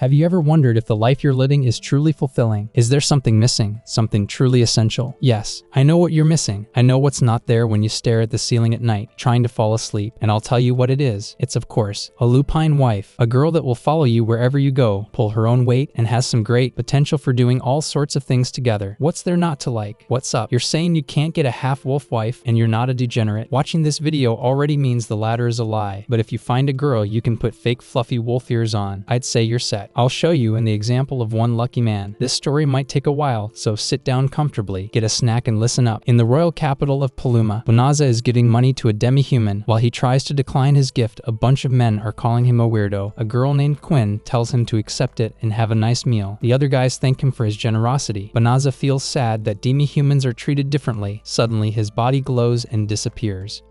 Have you ever wondered if the life you're living is truly fulfilling? Is there something missing? Something truly essential? Yes, I know what you're missing. I know what's not there when you stare at the ceiling at night, trying to fall asleep, and I'll tell you what it is. It's, of course, a lupine wife, a girl that will follow you wherever you go, pull her own weight, and has some great potential for doing all sorts of things together. What's there not to like? What's up? You're saying you can't get a half-wolf wife, and you're not a degenerate? Watching this video already means the latter is a lie, but if you find a girl you can put fake fluffy wolf ears on, I'd say you're set. I'll show you in the example of one lucky man. This story might take a while, so sit down comfortably, get a snack and listen up. In the royal capital of Paluma, Banaza is giving money to a demi-human. While he tries to decline his gift, a bunch of men are calling him a weirdo. A girl named Quinn tells him to accept it and have a nice meal. The other guys thank him for his generosity. Banaza feels sad that demi-humans are treated differently. Suddenly, his body glows and disappears.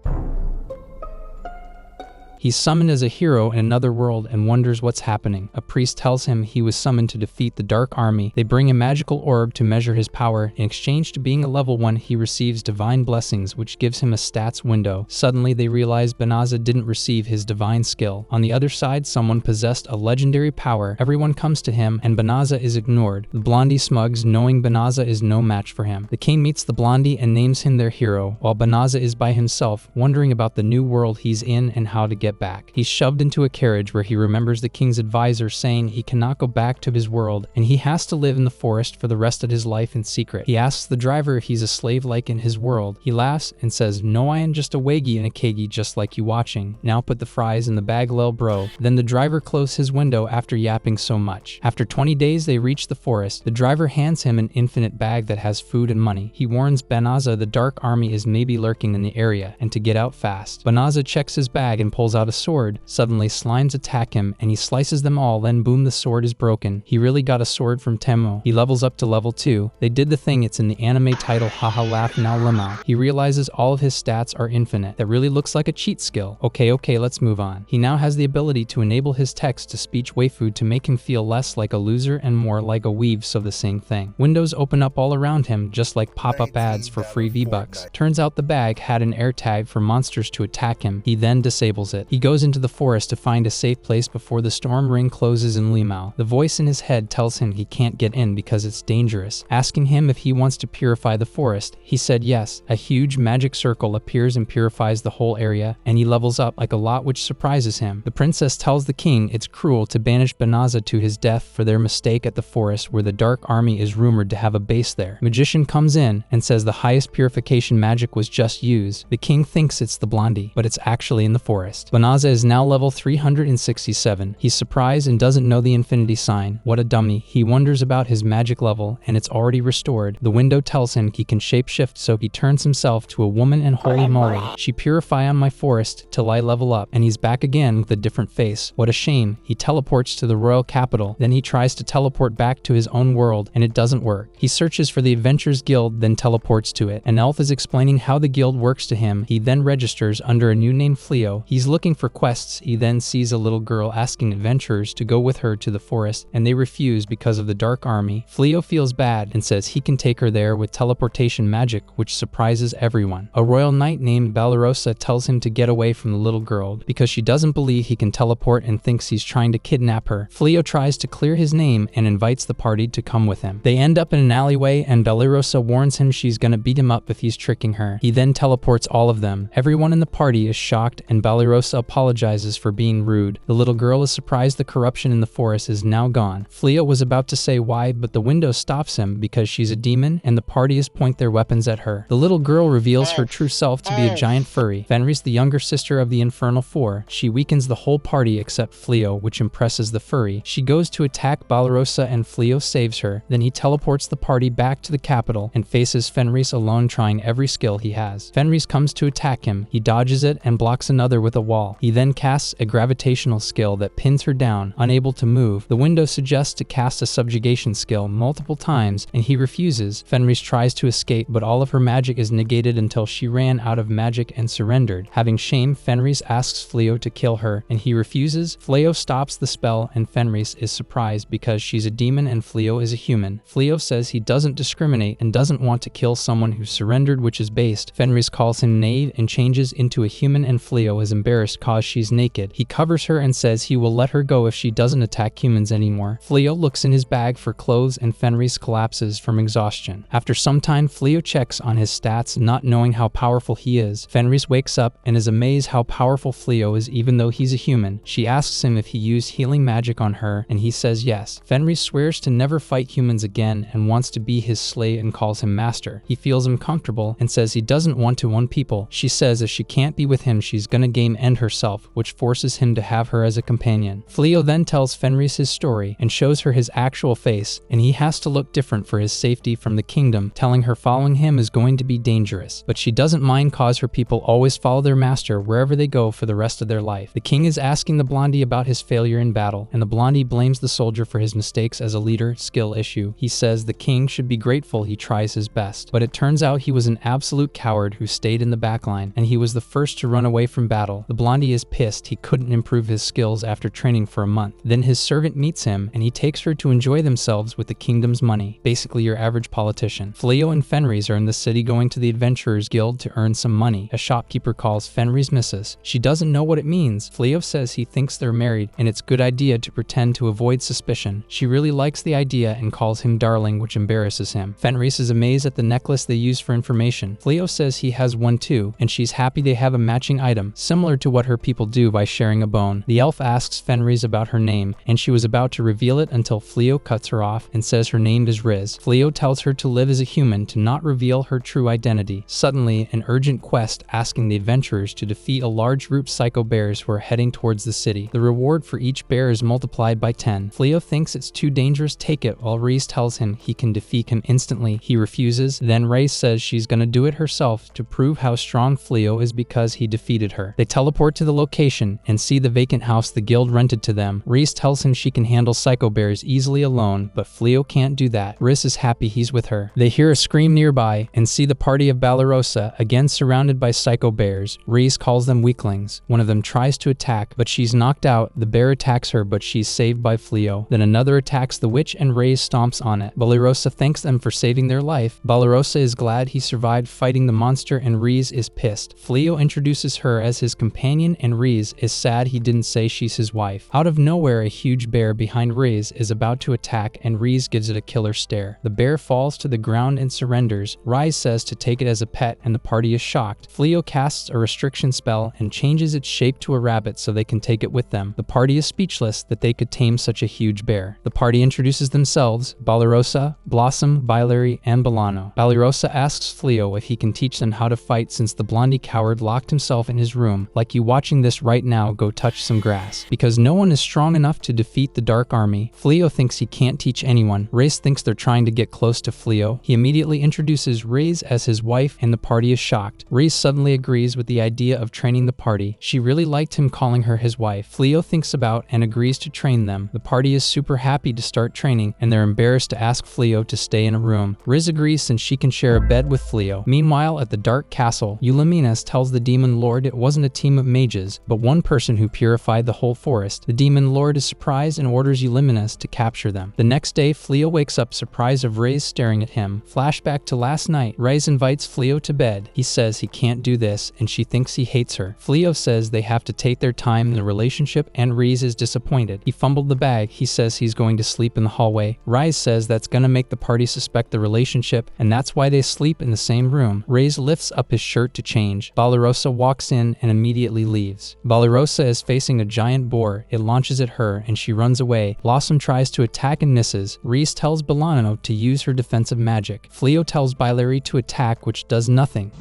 He's summoned as a hero in another world and wonders what's happening. A priest tells him he was summoned to defeat the Dark Army. They bring a magical orb to measure his power. In exchange to being a level 1, he receives divine blessings, which gives him a stats window. Suddenly, they realize Banaza didn't receive his divine skill. On the other side, someone possessed a legendary power. Everyone comes to him, and Banaza is ignored. The blondie smugs, knowing Banaza is no match for him. The king meets the blondie and names him their hero, while Banaza is by himself, wondering about the new world he's in and how to get back. He's shoved into a carriage where he remembers the king's advisor saying he cannot go back to his world and he has to live in the forest for the rest of his life in secret. He asks the driver if he's a slave like in his world. He laughs and says, "No, I am just a waggy and a keggy just like you watching. Now put the fries in the bag, lil bro." Then the driver closes his window after yapping so much. After 20 days they reach the forest. The driver hands him an infinite bag that has food and money. He warns Banaza the Dark Army is maybe lurking in the area and to get out fast. Banaza checks his bag and pulls out a sword. Suddenly, slimes attack him and he slices them all, then boom, the sword is broken. He really got a sword from Temu. He levels up to level 2. They did the thing, it's in the anime title, haha laugh now lemao. He realizes all of his stats are infinite. That really looks like a cheat skill. Okay, let's move on. He now has the ability to enable his text-to-speech waifu to make him feel less like a loser and more like a weave, so the same thing. Windows open up all around him, just like pop-up ads for free V-Bucks. Turns out the bag had an air tag for monsters to attack him. He then disables it. He goes into the forest to find a safe place before the storm ring closes in Limao. The voice in his head tells him he can't get in because it's dangerous. Asking him if he wants to purify the forest, he said yes. A huge magic circle appears and purifies the whole area, and he levels up like a lot, which surprises him. The princess tells the king it's cruel to banish Banaza to his death for their mistake at the forest where the Dark Army is rumored to have a base there. Magician comes in and says the highest purification magic was just used. The king thinks it's the blondie, but it's actually in the forest. Banaza is now level 367. He's surprised and doesn't know the infinity sign. What a dummy. He wonders about his magic level and it's already restored. The window tells him he can shapeshift, so he turns himself to a woman and holy moly. She purify on my forest till I level up, and he's back again with a different face. What a shame. He teleports to the royal capital. Then he tries to teleport back to his own world and it doesn't work. He searches for the Adventurers Guild, then teleports to it. An elf is explaining how the guild works to him. He then registers under a new name, Fleo. He's looking for quests. He then sees a little girl asking adventurers to go with her to the forest, and they refuse because of the Dark Army. Fleo feels bad and says he can take her there with teleportation magic, which surprises everyone. A royal knight named Balarosa tells him to get away from the little girl because she doesn't believe he can teleport and thinks he's trying to kidnap her. Fleo tries to clear his name and invites the party to come with him. They end up in an alleyway and Balarosa warns him she's gonna beat him up if he's tricking her. He then teleports all of them. Everyone in the party is shocked and Balarosa apologizes for being rude. The little girl is surprised the corruption in the forest is now gone. Fleo was about to say why, but the window stops him because she's a demon and the parties point their weapons at her. The little girl reveals her true self to be a giant furry. Fenris, the younger sister of the Infernal Four. She weakens the whole party except Fleo, which impresses the furry. She goes to attack Balarosa and Fleo saves her. Then he teleports the party back to the capital and faces Fenris alone, trying every skill he has. Fenris comes to attack him. He dodges it and blocks another with a wall. He then casts a gravitational skill that pins her down, unable to move. The window suggests to cast a subjugation skill multiple times, and he refuses. Fenris tries to escape, but all of her magic is negated until she ran out of magic and surrendered. Having shame, Fenris asks Fleo to kill her, and he refuses. Fleo stops the spell, and Fenris is surprised because she's a demon and Fleo is a human. Fleo says he doesn't discriminate and doesn't want to kill someone who surrendered, which is based. Fenris calls him naive and changes into a human, and Fleo is embarrassed embarrassed cause she's naked. He covers her and says he will let her go if she doesn't attack humans anymore. Fleo looks in his bag for clothes and Fenris collapses from exhaustion. After some time, Fleo checks on his stats, not knowing how powerful he is. Fenris wakes up and is amazed how powerful Fleo is even though he's a human. She asks him if he used healing magic on her and he says yes. Fenris swears to never fight humans again and wants to be his slave and calls him master. He feels uncomfortable and says he doesn't want to own people. She says if she can't be with him, she's gonna game end herself, which forces him to have her as a companion. Fleo then tells Fenris his story and shows her his actual face, and he has to look different for his safety from the kingdom, telling her following him is going to be dangerous. But she doesn't mind cause her people always follow their master wherever they go for the rest of their life. The king is asking the blondie about his failure in battle, and the blondie blames the soldier for his mistakes as a leader skill issue. He says the king should be grateful he tries his best, but it turns out he was an absolute coward who stayed in the backline, and he was the first to run away from battle. The blondie is pissed he couldn't improve his skills after training for a month. Then his servant meets him, and he takes her to enjoy themselves with the kingdom's money, basically your average politician. Fleo and Fenris are in the city going to the Adventurers Guild to earn some money. A shopkeeper calls Fenris Mrs. She doesn't know what it means. Fleo says he thinks they're married, and it's a good idea to pretend to avoid suspicion. She really likes the idea and calls him darling, which embarrasses him. Fenris is amazed at the necklace they use for information. Fleo says he has one too, and she's happy they have a matching item, similar to what her people do by sharing a bone. The elf asks Fenris about her name, and she was about to reveal it until Fleo cuts her off and says her name is RIZZ. Fleo tells her to live as a human, to not reveal her true identity. Suddenly, an urgent quest asking the adventurers to defeat a large group psycho bears who are heading towards the city. The reward for each bear is multiplied by 10. Fleo thinks it's too dangerous to take it, while RIZZ tells him he can defeat him instantly. He refuses. Then RIZZ says she's gonna do it herself to prove how strong Fleo is because he defeated her. They teleport to the location and see the vacant house the guild rented to them. RIZZ tells him she can handle psycho bears easily alone, but Fleo can't do that. RIZZ is happy he's with her. They hear a scream nearby and see the party of Balarosa again surrounded by psycho bears. RIZZ calls them weaklings. One of them tries to attack, but she's knocked out. The bear attacks her, but she's saved by Fleo. Then another attacks the witch and RIZZ stomps on it. Balarosa thanks them for saving their life. Balarosa is glad he survived fighting the monster and RIZZ is pissed. Fleo introduces her as his companion and RIZZ is sad he didn't say she's his wife. Out of nowhere, a huge bear behind RIZZ is about to attack and RIZZ gives it a killer stare. The bear falls to the ground and surrenders. RIZZ says to take it as a pet and the party is shocked. Fleo casts a restriction spell and changes its shape to a rabbit so they can take it with them. The party is speechless that they could tame such a huge bear. The party introduces themselves: Balarosa, Blossom, Bilary, and Bolano. Balarosa asks Fleo if he can teach them how to fight since the blondie coward locked himself in his room. Like you watching this right now, go touch some grass. Because no one is strong enough to defeat the Dark Army. Fleo thinks he can't teach anyone. RIZZ thinks they're trying to get close to Fleo. He immediately introduces RIZZ as his wife and the party is shocked. RIZZ suddenly agrees with the idea of training the party. She really liked him calling her his wife. Fleo thinks about and agrees to train them. The party is super happy to start training and they're embarrassed to ask Fleo to stay in a room. RIZZ agrees since she can share a bed with Fleo. Meanwhile, at the Dark Castle, Eulaminas tells the Demon Lord it wasn't a team of mages, but one person who purified the whole forest. The Demon Lord is surprised and orders Eulaminas to capture them. The next day, Fleo wakes up surprised of RIZZ staring at him. Flashback to last night, RIZZ invites Fleo to bed. He says he can't do this and she thinks he hates her. Fleo says they have to take their time in the relationship and RIZZ is disappointed. He fumbled the bag. He says he's going to sleep in the hallway. RIZZ says that's gonna make the party suspect the relationship and that's why they sleep in the same room. RIZZ lifts up his shirt to change. Balarosa walks in and immediately leaves. Balarosa is facing a giant boar. It launches at her and she runs away. Blossom tries to attack and misses. RIZZ tells Bolano to use her defensive magic. Fleo tells Bilary to attack, which does nothing.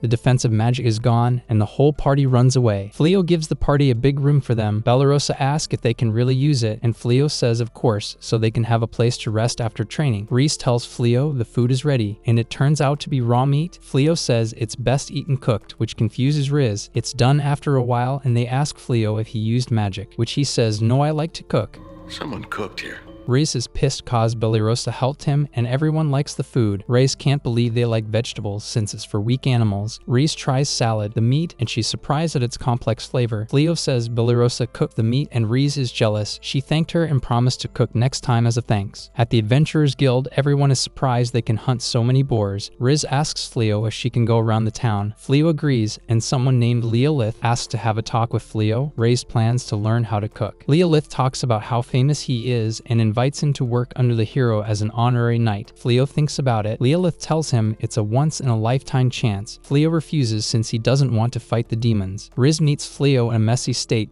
The defensive magic is gone, and the whole party runs away. Fleo gives the party a big room for them. Balarosa asks if they can really use it, and Fleo says of course, so they can have a place to rest after training. RIZZ tells Fleo the food is ready, and it turns out to be raw meat. Fleo says it's best eaten cooked, which confuses RIZZ. It's done after a while, and they ask Fleo if he used magic, which he says no, I like to cook. Someone cooked here. RIZZ is pissed cause Bellirosa helped him and everyone likes the food. RIZZ can't believe they like vegetables since it's for weak animals. RIZZ tries salad, the meat, and she's surprised at its complex flavor. Fleo says Bellirosa cooked the meat and RIZZ is jealous. She thanked her and promised to cook next time as a thanks. At the Adventurers Guild, everyone is surprised they can hunt so many boars. RIZZ asks Fleo if she can go around the town. Fleo agrees, and someone named Leolith asks to have a talk with Fleo. RIZZ plans to learn how to cook. Leolith talks about how famous he is and invites him to work under the hero as an honorary knight. Fleo thinks about it. Leolith tells him it's a once-in-a-lifetime chance. Fleo refuses since he doesn't want to fight the demons. RIZZ meets Fleo in a messy state.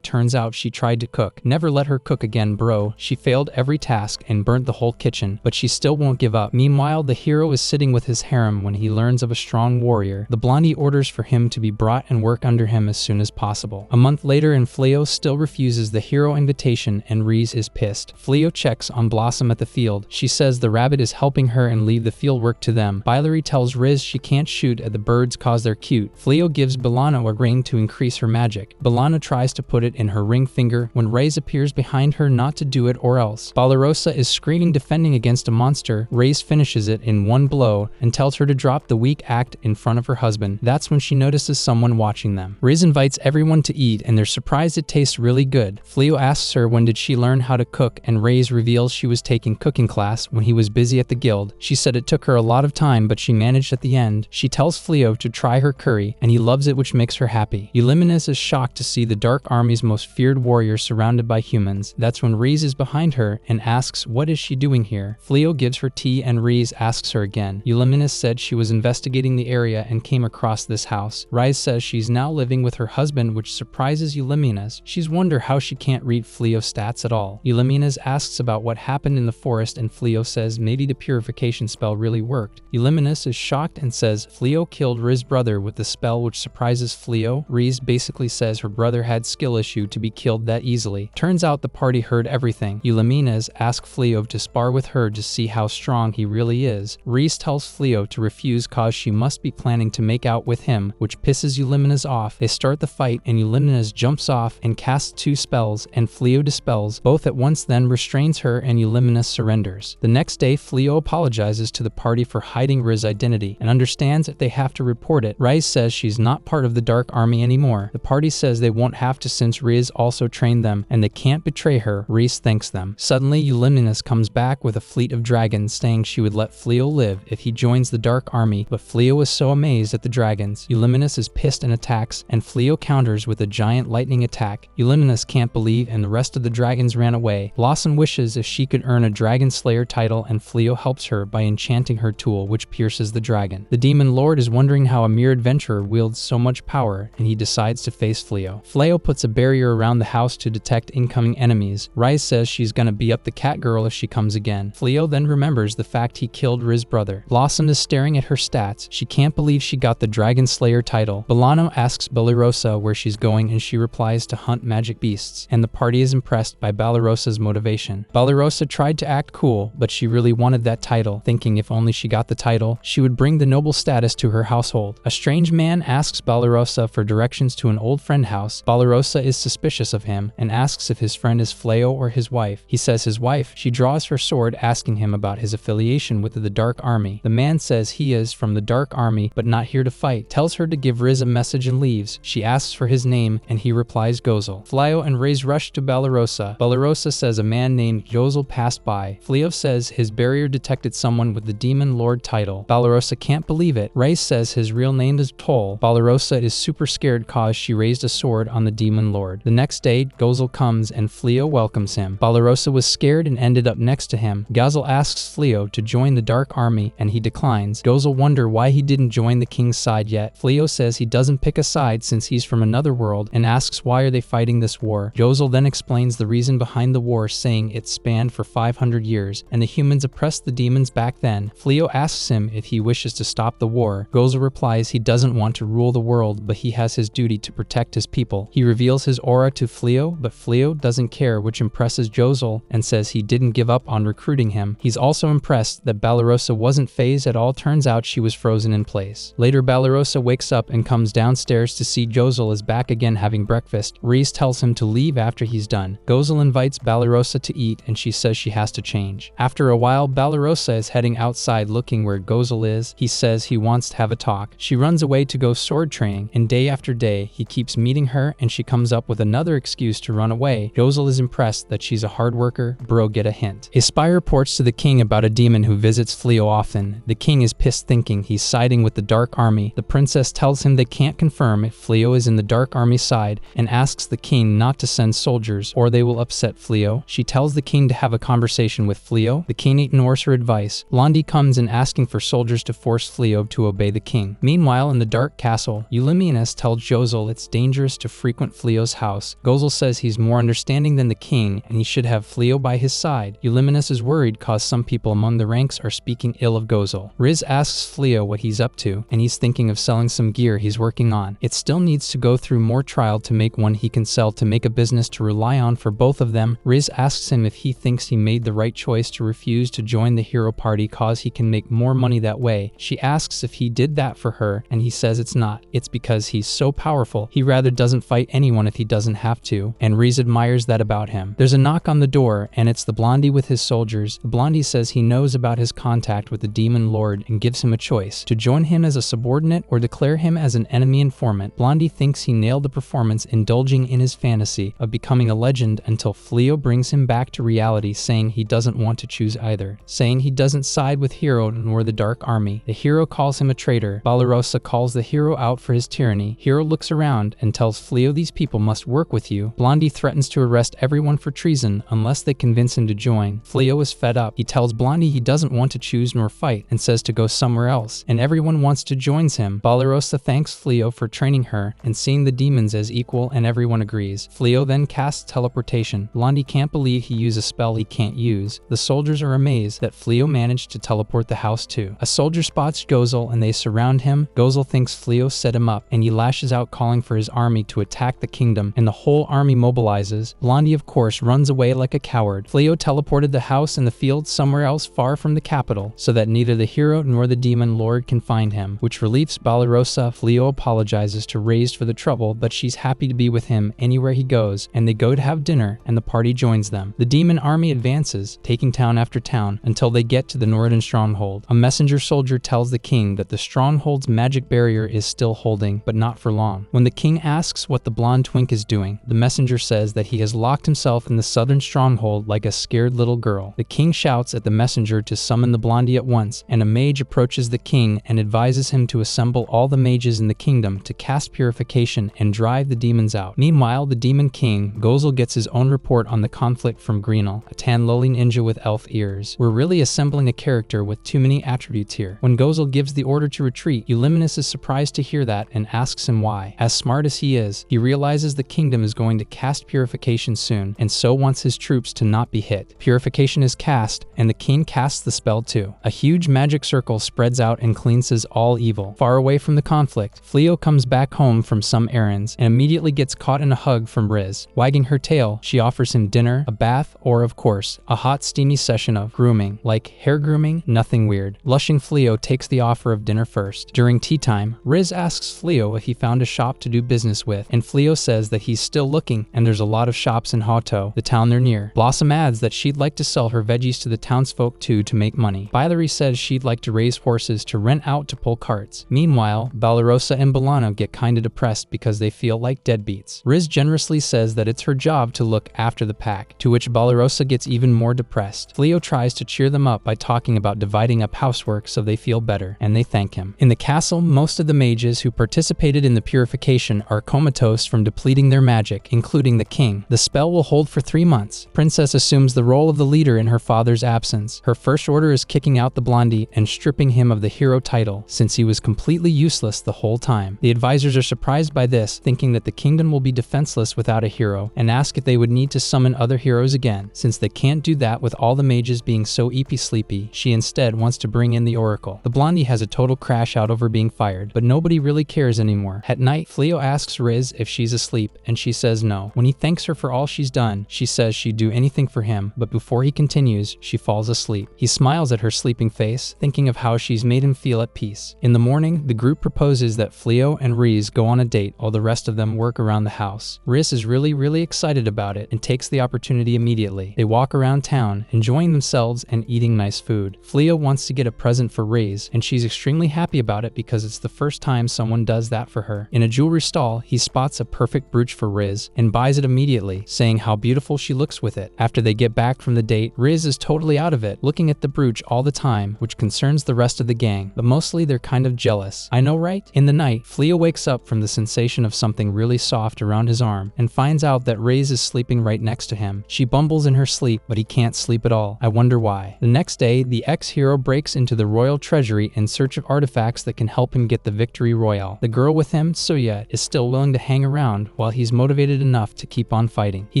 Turns out she tried to cook. Never let her cook again, bro. She failed every task and burnt the whole kitchen, but she still won't give up. Meanwhile, the hero is sitting with his harem when he learns of a strong warrior. The blondie orders for him to be brought and work under him as soon as possible. A month later, and Fleo still refuses the hero invitation, and RIZZ is pissed. Fleo checks on Blossom at the field. She says the rabbit is helping her and leave the field work to them. Bilary tells RIZZ she can't shoot at the birds cause they're cute. Fleo gives Belana a ring to increase her magic. Belana tries to put it in her ring finger when RIZZ appears behind her not to do it or else. Bellirosa is screaming defending against a monster. RIZZ finishes it in one blow and tells her to drop the weak act in front of her husband. That's when she notices someone watching them. RIZZ invites everyone to eat and they're surprised it tastes really good. Fleo asks her when did she learn how to cook and RIZZ reveals she was taking cooking class when he was busy at the guild. She said it took her a lot of time but she managed at the end. She tells Fleo to try her curry and he loves it which makes her happy. Euliminus is shocked to see the Dark Army's most feared warrior surrounded by humans. That's when RIZZ is behind her and asks what is she doing here. Fleo gives her tea and RIZZ asks her again. Euliminus said she was investigating the area and came across this house. RIZZ says she's now living with her husband which surprises Euliminus. She's wonder how she can't read Fleo's stats at all. Euliminus asks about what happened in the forest and Fleo says maybe the purification spell really worked. Euliminus is shocked and says Fleo killed RIZZ's brother with the spell which surprises Fleo. RIZZ basically says her brother had skill issue to be killed that easily. Turns out the party heard everything. Euliminus asks Fleo to spar with her to see how strong he really is. RIZZ tells Fleo to refuse cause she must be planning to make out with him, which pisses Euliminus off. They start the fight and Euliminus jumps off and casts 2 spells and Fleo dispels both at once then restrains her and Euliminus surrenders. The next day Fleo apologizes to the party for hiding RIZZ's identity and understands if they have to report it. RIZZ says she's not part of the Dark Army anymore. The party says they won't have to since RIZZ also trained them and they can't betray her. RIZZ thanks them. Suddenly Euliminus comes back with a fleet of dragons saying she would let Fleo live if he joins the Dark Army, but Fleo is so amazed at the dragons. Euliminus is pissed and attacks and Fleo counters with a giant lightning attack. Euliminus can't believe and the rest of the dragons ran away. Blossom wishes if she could earn a Dragon Slayer title and Fleo helps her by enchanting her tool which pierces the dragon. The Demon Lord is wondering how a mere adventurer wields so much power and he decides to face Fleo. Fleo puts a barrier around the house to detect incoming enemies. RIZZ says she's gonna be up the cat girl if she comes again. Fleo then remembers the fact he killed RIZZ's brother. Blossom is staring at her stats. She can't believe she got the Dragon Slayer title. Belano asks Bellirosa where she's going and she replies to hunt magic beasts, and the party is impressed by Bellirosa's motivation. Bellirosa tried to act cool, but she really wanted that title, thinking if only she got the title, she would bring the noble status to her household. A strange man asks Bellirosa for directions to an old friend house. Bellirosa is suspicious of him and asks if his friend is Fleo or his wife. He says his wife. She draws her sword asking him about his affiliation with the Dark Army. The man says he is from the Dark Army but not here to fight, tells her to give RIZZ a message and leaves. She asks for his name and he replies Gozel. Fleo and RIZZ rush to Bellirosa. Bellirosa says a man named Gozel passed by. Fleo says his barrier detected someone with the Demon Lord title. Bellirosa can't believe it. RIZZ says his real name is Toll. Bellirosa is super scared cause she raised a sword on the Demon Lord. The next day, Gozel comes and Fleo welcomes him. Bellirosa was scared and ended up next to him. Gozel asks Fleo to join the Dark Army and he declines. Gozel wonder why he didn't join the king's side yet. Fleo says he doesn't pick a side since he's from another world and asks why are they fighting this war. Gozel then explains the reason behind the war, saying it spanned for 500 years and the humans oppressed the demons back then. Fleo asks him if he wishes to stop the war. Gozel replies he doesn't want to rule the world but he has his duty to protect his people. He reveals his his aura to Fleo, but Fleo doesn't care, which impresses Josel and says he didn't give up on recruiting him. He's also impressed that Balarosa wasn't phased at all. Turns out she was frozen in place. Later, Balarosa wakes up and comes downstairs to see Josel is back again having breakfast. RIZZ tells him to leave after he's done. Josel invites Balarosa to eat and she says she has to change. After a while, Balarosa is heading outside looking where Josel is. He says he wants to have a talk. She runs away to go sword training, and day after day, he keeps meeting her and she comes up with another excuse to run away. Josel is impressed that she's a hard worker. Bro, get a hint. A spy reports to the king about a demon who visits Fleo often. The king is pissed, thinking he's siding with the Dark Army. The princess tells him they can't confirm if Fleo is in the Dark Army side and asks the king not to send soldiers or they will upset Fleo. She tells the king to have a conversation with Fleo. The king ignores her advice. Blondie comes in asking for soldiers to force Fleo to obey the king. Meanwhile, in the Dark Castle, Eulymianus tells Josel it's dangerous to frequent Fleo's house. Josel says he's more understanding than the king and he should have Fleo by his side. Eulymianus is worried cause some people among the ranks are speaking ill of Josel. RIZZ asks Fleo what he's up to and he's thinking of selling some gear he's working on. It still needs to go through more trial to make one he can sell to make a business to rely on for both of them. RIZZ asks him if he thinks he made the right choice to refuse to join the hero party cause he can make more money that way. She asks if he did that for her and he says it's not. It's because he's so powerful. He rather doesn't fight anyone if he doesn't have to, and RIZZ admires that about him. There's a knock on the door and it's the Blondie with his soldiers. The Blondie says he knows about his contact with the demon lord and gives him a choice to join him as a subordinate or declare him as an enemy informant. Blondie thinks he nailed the performance, indulging in his fantasy of becoming a legend until Fleo brings him back to reality, saying he doesn't want to choose either, saying he doesn't side with Hero nor the Dark Army. The hero calls him a traitor. Balarosa calls the hero out for his tyranny. Hero looks around and tells Fleo these people must work with you. Blondie threatens to arrest everyone for treason unless they convince him to join. Fleo is fed up. He tells Blondie he doesn't want to choose nor fight and says to go somewhere else, and everyone wants to join him. Balarosa thanks Fleo for training her and seeing the demons as equal, and everyone agrees. Fleo then casts teleportation. Blondie can't believe he used a spell he can't use. The soldiers are amazed that Fleo managed to teleport the house too. A soldier spots Josel and they surround him. Josel thinks Fleo set him up and he lashes out calling for his army to attack the kingdom, and the whole army mobilizes. Blondie of course runs away like a coward. Fleo teleported the house and the field somewhere else far from the capital so that neither the hero nor the demon lord can find him, which relieves Balarosa. Fleo apologizes to RIZZ for the trouble, but she's happy to be with him anywhere he goes, and they go to have dinner and the party joins them. The demon army advances, taking town after town until they get to the northern stronghold. A messenger soldier tells the king that the stronghold's magic barrier is still holding, but not for long. When the king asks what the blonde twink is doing, the messenger says that he has locked himself in the southern stronghold like a scared little girl. The king shouts at the messenger to summon the Blondie at once, and a mage approaches the king and advises him to assemble all the mages in the kingdom to cast purification and drive the demons out. Meanwhile, the demon king, Josel, gets his own report on the conflict from Greenel, a tan lowly ninja with elf ears. We're really assembling a character with too many attributes here. When Josel gives the order to retreat, Eulymianus is surprised to hear that and asks him why. As smart as he is, he realizes the kingdom is going to cast purification soon and so wants his troops to not be hit. Purification is cast and the king casts the spell too. A huge magic circle spreads out and cleanses all evil. Far away from the conflict, Fleo comes back home from some errands and immediately gets caught in a hug from RIZZ. Wagging her tail, she offers him dinner, a bath, or of course, a hot steamy session of grooming. Like hair grooming, nothing weird. Blushing Fleo takes the offer of dinner first. During tea time, RIZZ asks Fleo if he found a shop to do business with, and Fleo says that he's still looking and there's a lot of shops in Hato, the town they're near. Blossom adds that she'd like to sell her veggies to the townsfolk too to make money. Bilary says she'd like to raise horses to rent out to pull carts. Meanwhile, Balarosa and Bolano get kinda depressed because they feel like deadbeats. RIZZ generously says that it's her job to look after the pack, to which Balarosa gets even more depressed. Fleo tries to cheer them up by talking about dividing up housework so they feel better, and they thank him. In the castle, most of the mages who participated in the purification are comatose from depleting their magic, including the king. The spell will hold for 3 months. Princess assumes the role of the leader in her father's absence. Her first order is kicking out the Blondie and stripping him of the hero title, since he was completely useless the whole time. The advisors are surprised by this, thinking that the kingdom will be defenseless without a hero, and ask if they would need to summon other heroes again. Since they can't do that with all the mages being so sleepy, she instead wants to bring in the Oracle. The Blondie has a total crash out over being fired, but nobody really cares anymore. At night, Fleo asks RIZZ if she's asleep, sleep, and she says no. When he thanks her for all she's done, she says she'd do anything for him, but before he continues, she falls asleep. He smiles at her sleeping face, thinking of how she's made him feel at peace. In the morning, the group proposes that Fleo and RIZZ go on a date while the rest of them work around the house. RIZZ is really excited about it and takes the opportunity immediately. They walk around town, enjoying themselves and eating nice food. Fleo wants to get a present for RIZZ, and she's extremely happy about it because it's the first time someone does that for her. In a jewelry stall, he spots a perfect brooch for RIZZ and buys it immediately, saying how beautiful she looks with it. After they get back from the date, RIZZ is totally out of it, looking at the brooch all the time, which concerns the rest of the gang, but mostly they're kind of jealous. I know, right? In the night, Fleo wakes up from the sensation of something really soft around his arm and finds out that RIZZ is sleeping right next to him. She bumbles in her sleep, but he can't sleep at all. I wonder why. The next day, the ex-hero breaks into the royal treasury in search of artifacts that can help him get the victory royale. The girl with him, Suya, is still willing to hang around while he's motivated enough to keep on fighting. He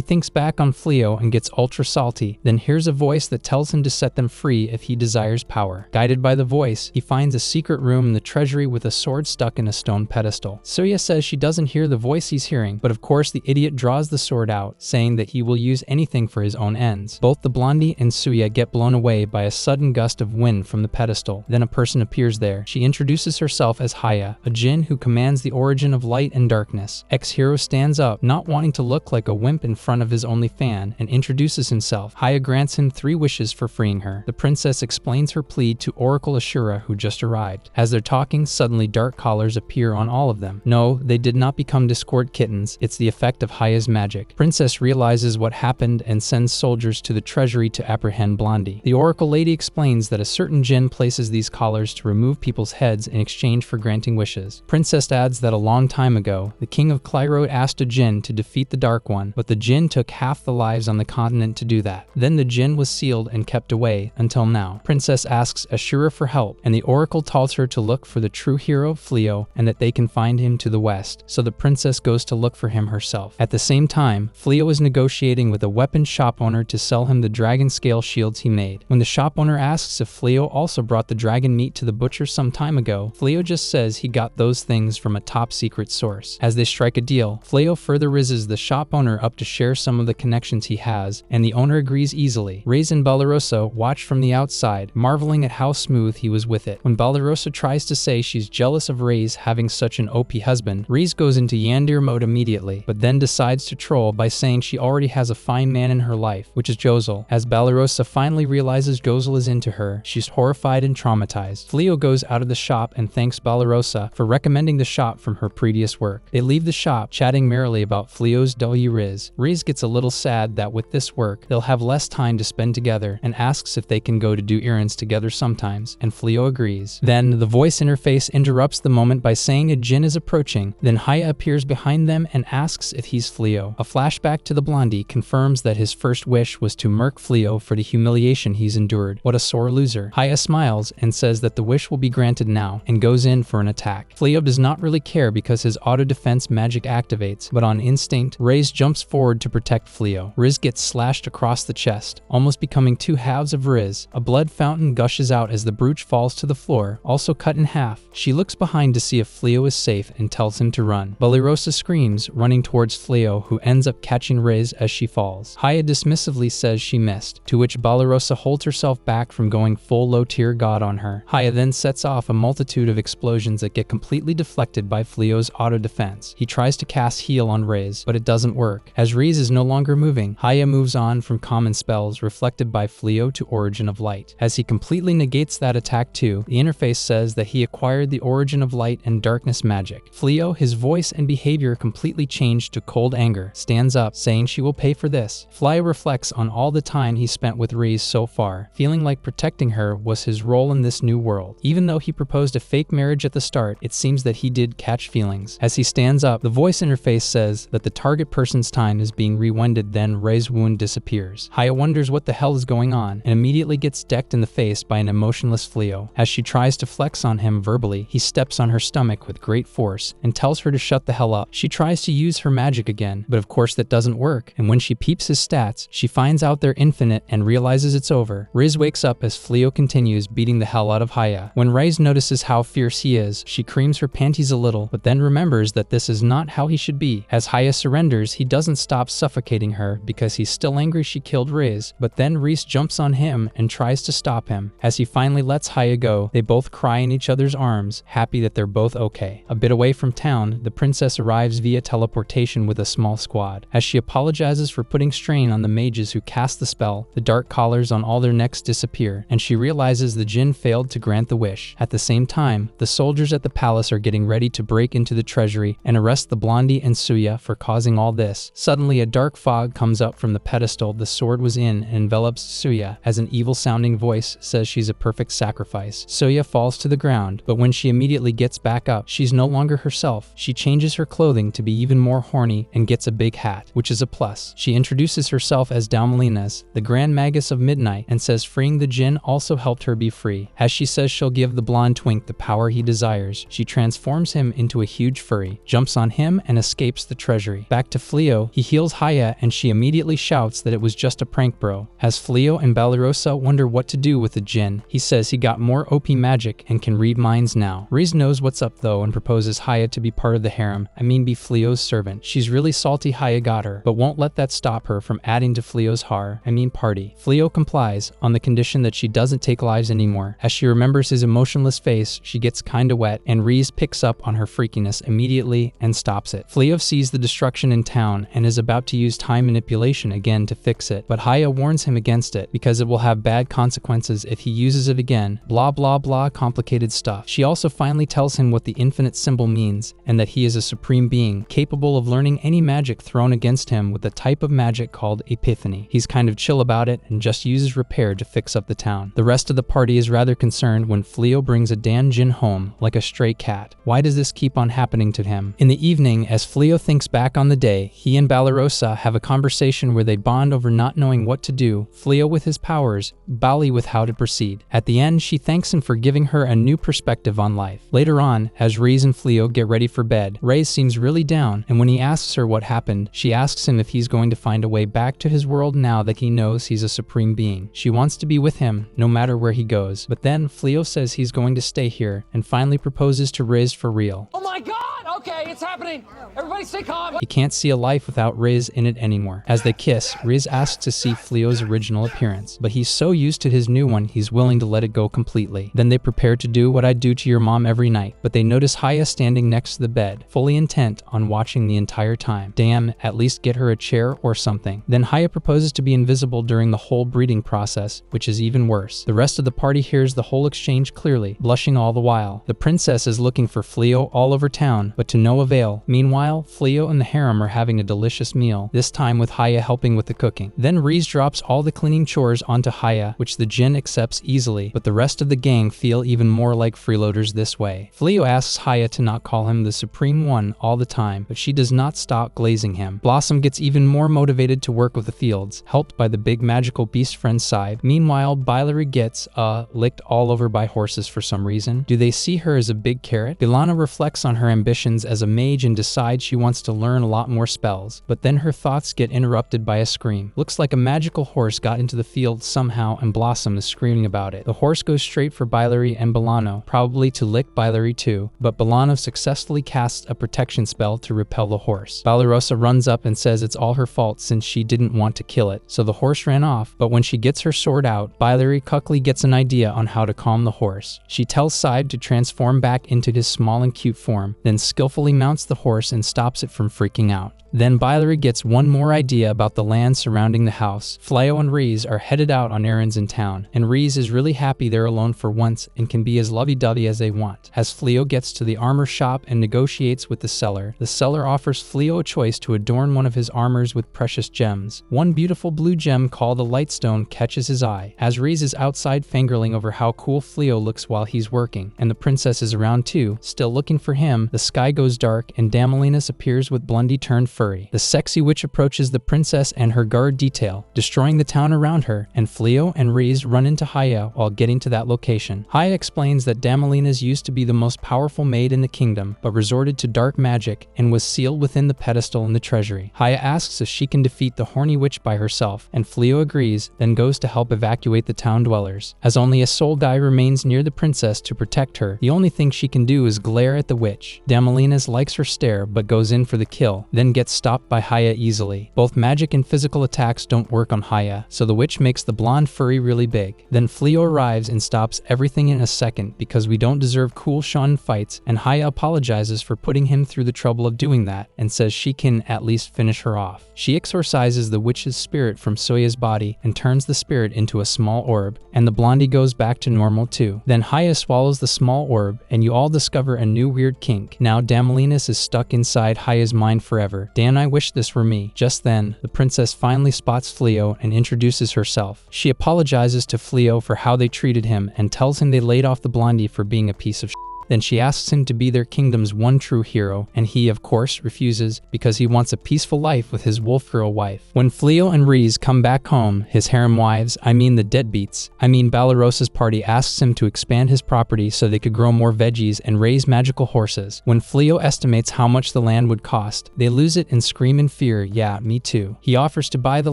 thinks back on Fleo and gets ultra salty, then hears a voice that tells him to set them free if he desires power. Guided by the voice, he finds a secret room in the treasury with a sword stuck in a stone pedestal. Suya says she doesn't hear the voice he's hearing, but of course the idiot draws the sword out, saying that he will use anything for his own ends. Both the blondie and Suya get blown away by a sudden gust of wind from the pedestal. Then a person appears there. She introduces herself as Haya, a djinn who commands the origin of light and darkness. Ex-hero stands up, not wanting to look like a wimp in front of his only fan, and introduces himself. Haya grants him 3 wishes for freeing her. The princess explains her plea to Oracle Ashura, who just arrived. As they're talking, suddenly dark collars appear on all of them. No, they did not become Discord kittens. It's the effect of Haya's magic. Princess realizes what happened and sends soldiers to the treasury to apprehend Blondie. The Oracle Lady explains that a certain djinn places these collars to remove people's heads in exchange for granting wishes. Princess adds that a long time ago, the king of Clyrode asked a djinn to defeat the Dark One, but the djinn took half the lives on the continent to do that. Then the djinn was sealed and kept away until now. Princess asks Ashura for help, and the Oracle tells her to look for the true hero, Fleo, and that they can find him to the west. So the princess goes to look for him herself. At the same time, Fleo is negotiating with a weapon shop owner to sell him the dragon scale shields he made. When the shop owner asks if Fleo also brought the dragon meat to the butcher some time ago, Fleo just says he got those things from a top secret source. As they strike a deal, Fleo further rizzes the shop owner up to share some of the connections he has, and the owner agrees easily. RIZZ and Balarosa watch from the outside, marveling at how smooth he was with it. When Balarosa tries to say she's jealous of RIZZ having such an OP husband, RIZZ goes into Yandir mode immediately, but then decides to troll by saying she already has a fine man in her life, which is Jozel. As Balarosa finally realizes Jozel is into her, she's horrified and traumatized. Fleo goes out of the shop and thanks Balarosa for recommending the shop from her previous work. They leave the shop, chatting merrily about Fleo's W RIZZ. RIZZ gets a little sad that with this work, they'll have less time to spend together and asks if they can go to do errands together sometimes, and Fleo agrees. Then, the voice interface interrupts the moment by saying a djinn is approaching. Then Haya appears behind them and asks if he's Fleo. A flashback to the blondie confirms that his first wish was to murk Fleo for the humiliation he's endured. What a sore loser. Haya smiles and says that the wish will be granted now, and goes in for an attack. Fleo does not really care because his auto-defense magic activates, but on instinct, RIZZ jumps forward to protect Fleo. RIZZ gets slashed across the chest, almost becoming 2 halves of RIZZ. A blood fountain gushes out as the brooch falls to the floor, also cut in half. She looks behind to see if Fleo is safe and tells him to run. Balarosa screams, running towards Fleo, who ends up catching RIZZ as she falls. Haya dismissively says she missed, to which Balarosa holds herself back from going full low-tier god on her. Haya then sets off a multitude of explosions that get completely deflected by Fleo's auto-defense. He tries to cast heal on RIZZ, but it doesn't work. As RIZZ is no longer moving, Haya moves on from common spells reflected by Fleo to Origin of Light. As he completely negates that attack too, the interface says that he acquired the Origin of Light and Darkness magic. Fleo, his voice and behavior completely changed to cold anger, stands up, saying she will pay for this. Flea reflects on all the time he spent with RIZZ so far, feeling like protecting her was his role in this new world. Even though he proposed a fake marriage at the start, it seems that he did catch feelings. As he stands up, the voice interface says that the target person's time is being rewinded, then RIZZ's wound disappears. Haya wonders what the hell is going on, and immediately gets decked in the face by an emotionless Fleo. As she tries to flex on him verbally, he steps on her stomach with great force and tells her to shut the hell up. She tries to use her magic again, but of course that doesn't work, and when she peeps his stats, she finds out they're infinite and realizes it's over. RIZZ wakes up as Fleo continues beating the hell out of Haya. When RIZZ notices how fierce he is, she creams her panties a little, but then remembers that this is not how he should should be. As Haya surrenders, he doesn't stop suffocating her because he's still angry she killed RIZZ, but then RIZZ jumps on him and tries to stop him. As he finally lets Haya go, they both cry in each other's arms, happy that they're both okay. A bit away from town, the princess arrives via teleportation with a small squad. As she apologizes for putting strain on the mages who cast the spell, the dark collars on all their necks disappear, and she realizes the djinn failed to grant the wish. At the same time, the soldiers at the palace are getting ready to break into the treasury and arrest the blondie and Suya for causing all this. Suddenly, a dark fog comes up from the pedestal the sword was in and envelops Suya, as an evil-sounding voice says she's a perfect sacrifice. Suya falls to the ground, but when she immediately gets back up, she's no longer herself. She changes her clothing to be even more horny and gets a big hat, which is a plus. She introduces herself as Dalmalinas, the Grand Magus of Midnight, and says freeing the djinn also helped her be free. As she says she'll give the blonde twink the power he desires, she transforms him into a huge furry, jumps on him, and escapes the treasury. Back to Fleo, he heals Haya and she immediately shouts that it was just a prank bro. As Fleo and Balarosa wonder what to do with the djinn, he says he got more OP magic and can read minds now. RIZZ knows what's up though and proposes Haya to be part of the harem, be Fleo's servant. She's really salty Haya got her, but won't let that stop her from adding to Fleo's party. Fleo complies, on the condition that she doesn't take lives anymore. As she remembers his emotionless face, she gets kinda wet, and RIZZ picks up on her freakiness immediately and stops it. Fleo sees the destruction in town and is about to use time manipulation again to fix it, but Haya warns him against it because it will have bad consequences if he uses it again. Blah blah blah complicated stuff. She also finally tells him what the infinite symbol means and that he is a supreme being capable of learning any magic thrown against him with a type of magic called epiphany. He's kind of chill about it and just uses repair to fix up the town. The rest of the party is rather concerned when Fleo brings a Dan djinn home like a stray cat. Why does this keep on happening to him? In the evening, as Fleo thinks back on the day, he and Balarosa have a conversation where they bond over not knowing what to do, Fleo with his powers, Bali with how to proceed. At the end, she thanks him for giving her a new perspective on life. Later on, as RIZZ and Fleo get ready for bed, RIZZ seems really down, and when he asks her what happened, she asks him if he's going to find a way back to his world now that he knows he's a supreme being. She wants to be with him, no matter where he goes, but then Fleo says he's going to stay here, and finally proposes to RIZZ for real. Oh my god! Okay, it's happening! Everybody stay calm! He can't see a life without RIZZ in it anymore. As they kiss, RIZZ asks to see Fleo's original appearance, but he's so used to his new one he's willing to let it go completely. Then they prepare to do what I do to your mom every night, but they notice Haya standing next to the bed, fully intent on watching the entire time. Damn, at least get her a chair or something. Then Haya proposes to be invisible during the whole breeding process, which is even worse. The rest of the party hears the whole exchange clearly, blushing all the while. The princess is looking for Fleo all over town, but to no avail. Meanwhile, Fleo and the harem are having a delicious meal, this time with Haya helping with the cooking. Then RIZZ drops all the cleaning chores onto Haya, which the djinn accepts easily, but the rest of the gang feel even more like freeloaders this way. Fleo asks Haya to not call him the Supreme One all the time, but she does not stop glazing him. Blossom gets even more motivated to work with the fields, helped by the big magical beast friend Side. Meanwhile, Bilary gets, licked all over by horses for some reason. Do they see her as a big carrot? Bilana reflects on her ambitions as a mage and decides she wants to learn a lot more spells, but then her thoughts get interrupted by a scream. Looks like a magical horse got into the field somehow and Blossom is screaming about it. The horse goes straight for Bilary and Bilano, probably to lick Bilary too, but Bilano successfully casts a protection spell to repel the horse. Balarosa runs up and says it's all her fault since she didn't want to kill it, so the horse ran off, but when she gets her sword out, Bilary quickly gets an idea on how to calm the horse. She tells Side to transform back into his small and cute form, then skillfully mounts the horse and stops it from freaking out. Then Bilary gets one more idea about the land surrounding the house. Fleo and RIZZ are headed out on errands in town, and RIZZ is really happy they're alone for once and can be as lovey-dovey as they want. As Fleo gets to the armor shop and negotiates with the seller offers Fleo a choice to adorn one of his armors with precious gems. One beautiful blue gem called the Lightstone catches his eye. As RIZZ is outside fangirling over how cool Fleo looks while he's working, and the princess is around too, still looking for him, the sky goes dark and Damalinas appears with Blondie turned furry. The sexy witch approaches the princess and her guard detail, destroying the town around her, and Fleo and RIZZ run into Haya while getting to that location. Haya explains that Damalinas used to be the most powerful maid in the kingdom, but resorted to dark magic and was sealed within the pedestal in the treasury. Haya asks if she can defeat the horny witch by herself, and Fleo agrees, then goes to help evacuate the town dwellers. As only a soul guy remains near the princess to protect her, the only thing she can do is glare at the witch. Damalinas Damalina likes her stare but goes in for the kill, then gets stopped by Haya easily. Both magic and physical attacks don't work on Haya, so the witch makes the blonde furry really big. Then Fleo arrives and stops everything in a second because we don't deserve cool shonen fights, and Haya apologizes for putting him through the trouble of doing that and says she can at least finish her off. She exorcises the witch's spirit from Soya's body and turns the spirit into a small orb, and the blondie goes back to normal too. Then Haya swallows the small orb and you all discover a new weird kink. Now Damalina is stuck inside Haya's mind forever. Dan, I wish this were me. Just then, the princess finally spots Fleo and introduces herself. She apologizes to Fleo for how they treated him and tells him they laid off the blondie for being a piece of shit. Then she asks him to be their kingdom's one true hero, and he, of course, refuses because he wants a peaceful life with his wolf girl wife. When Fleo and RIZZ come back home, his harem wives, the deadbeats, Ballerossa's party asks him to expand his property so they could grow more veggies and raise magical horses. When Fleo estimates how much the land would cost, they lose it and scream in fear, yeah, me too. He offers to buy the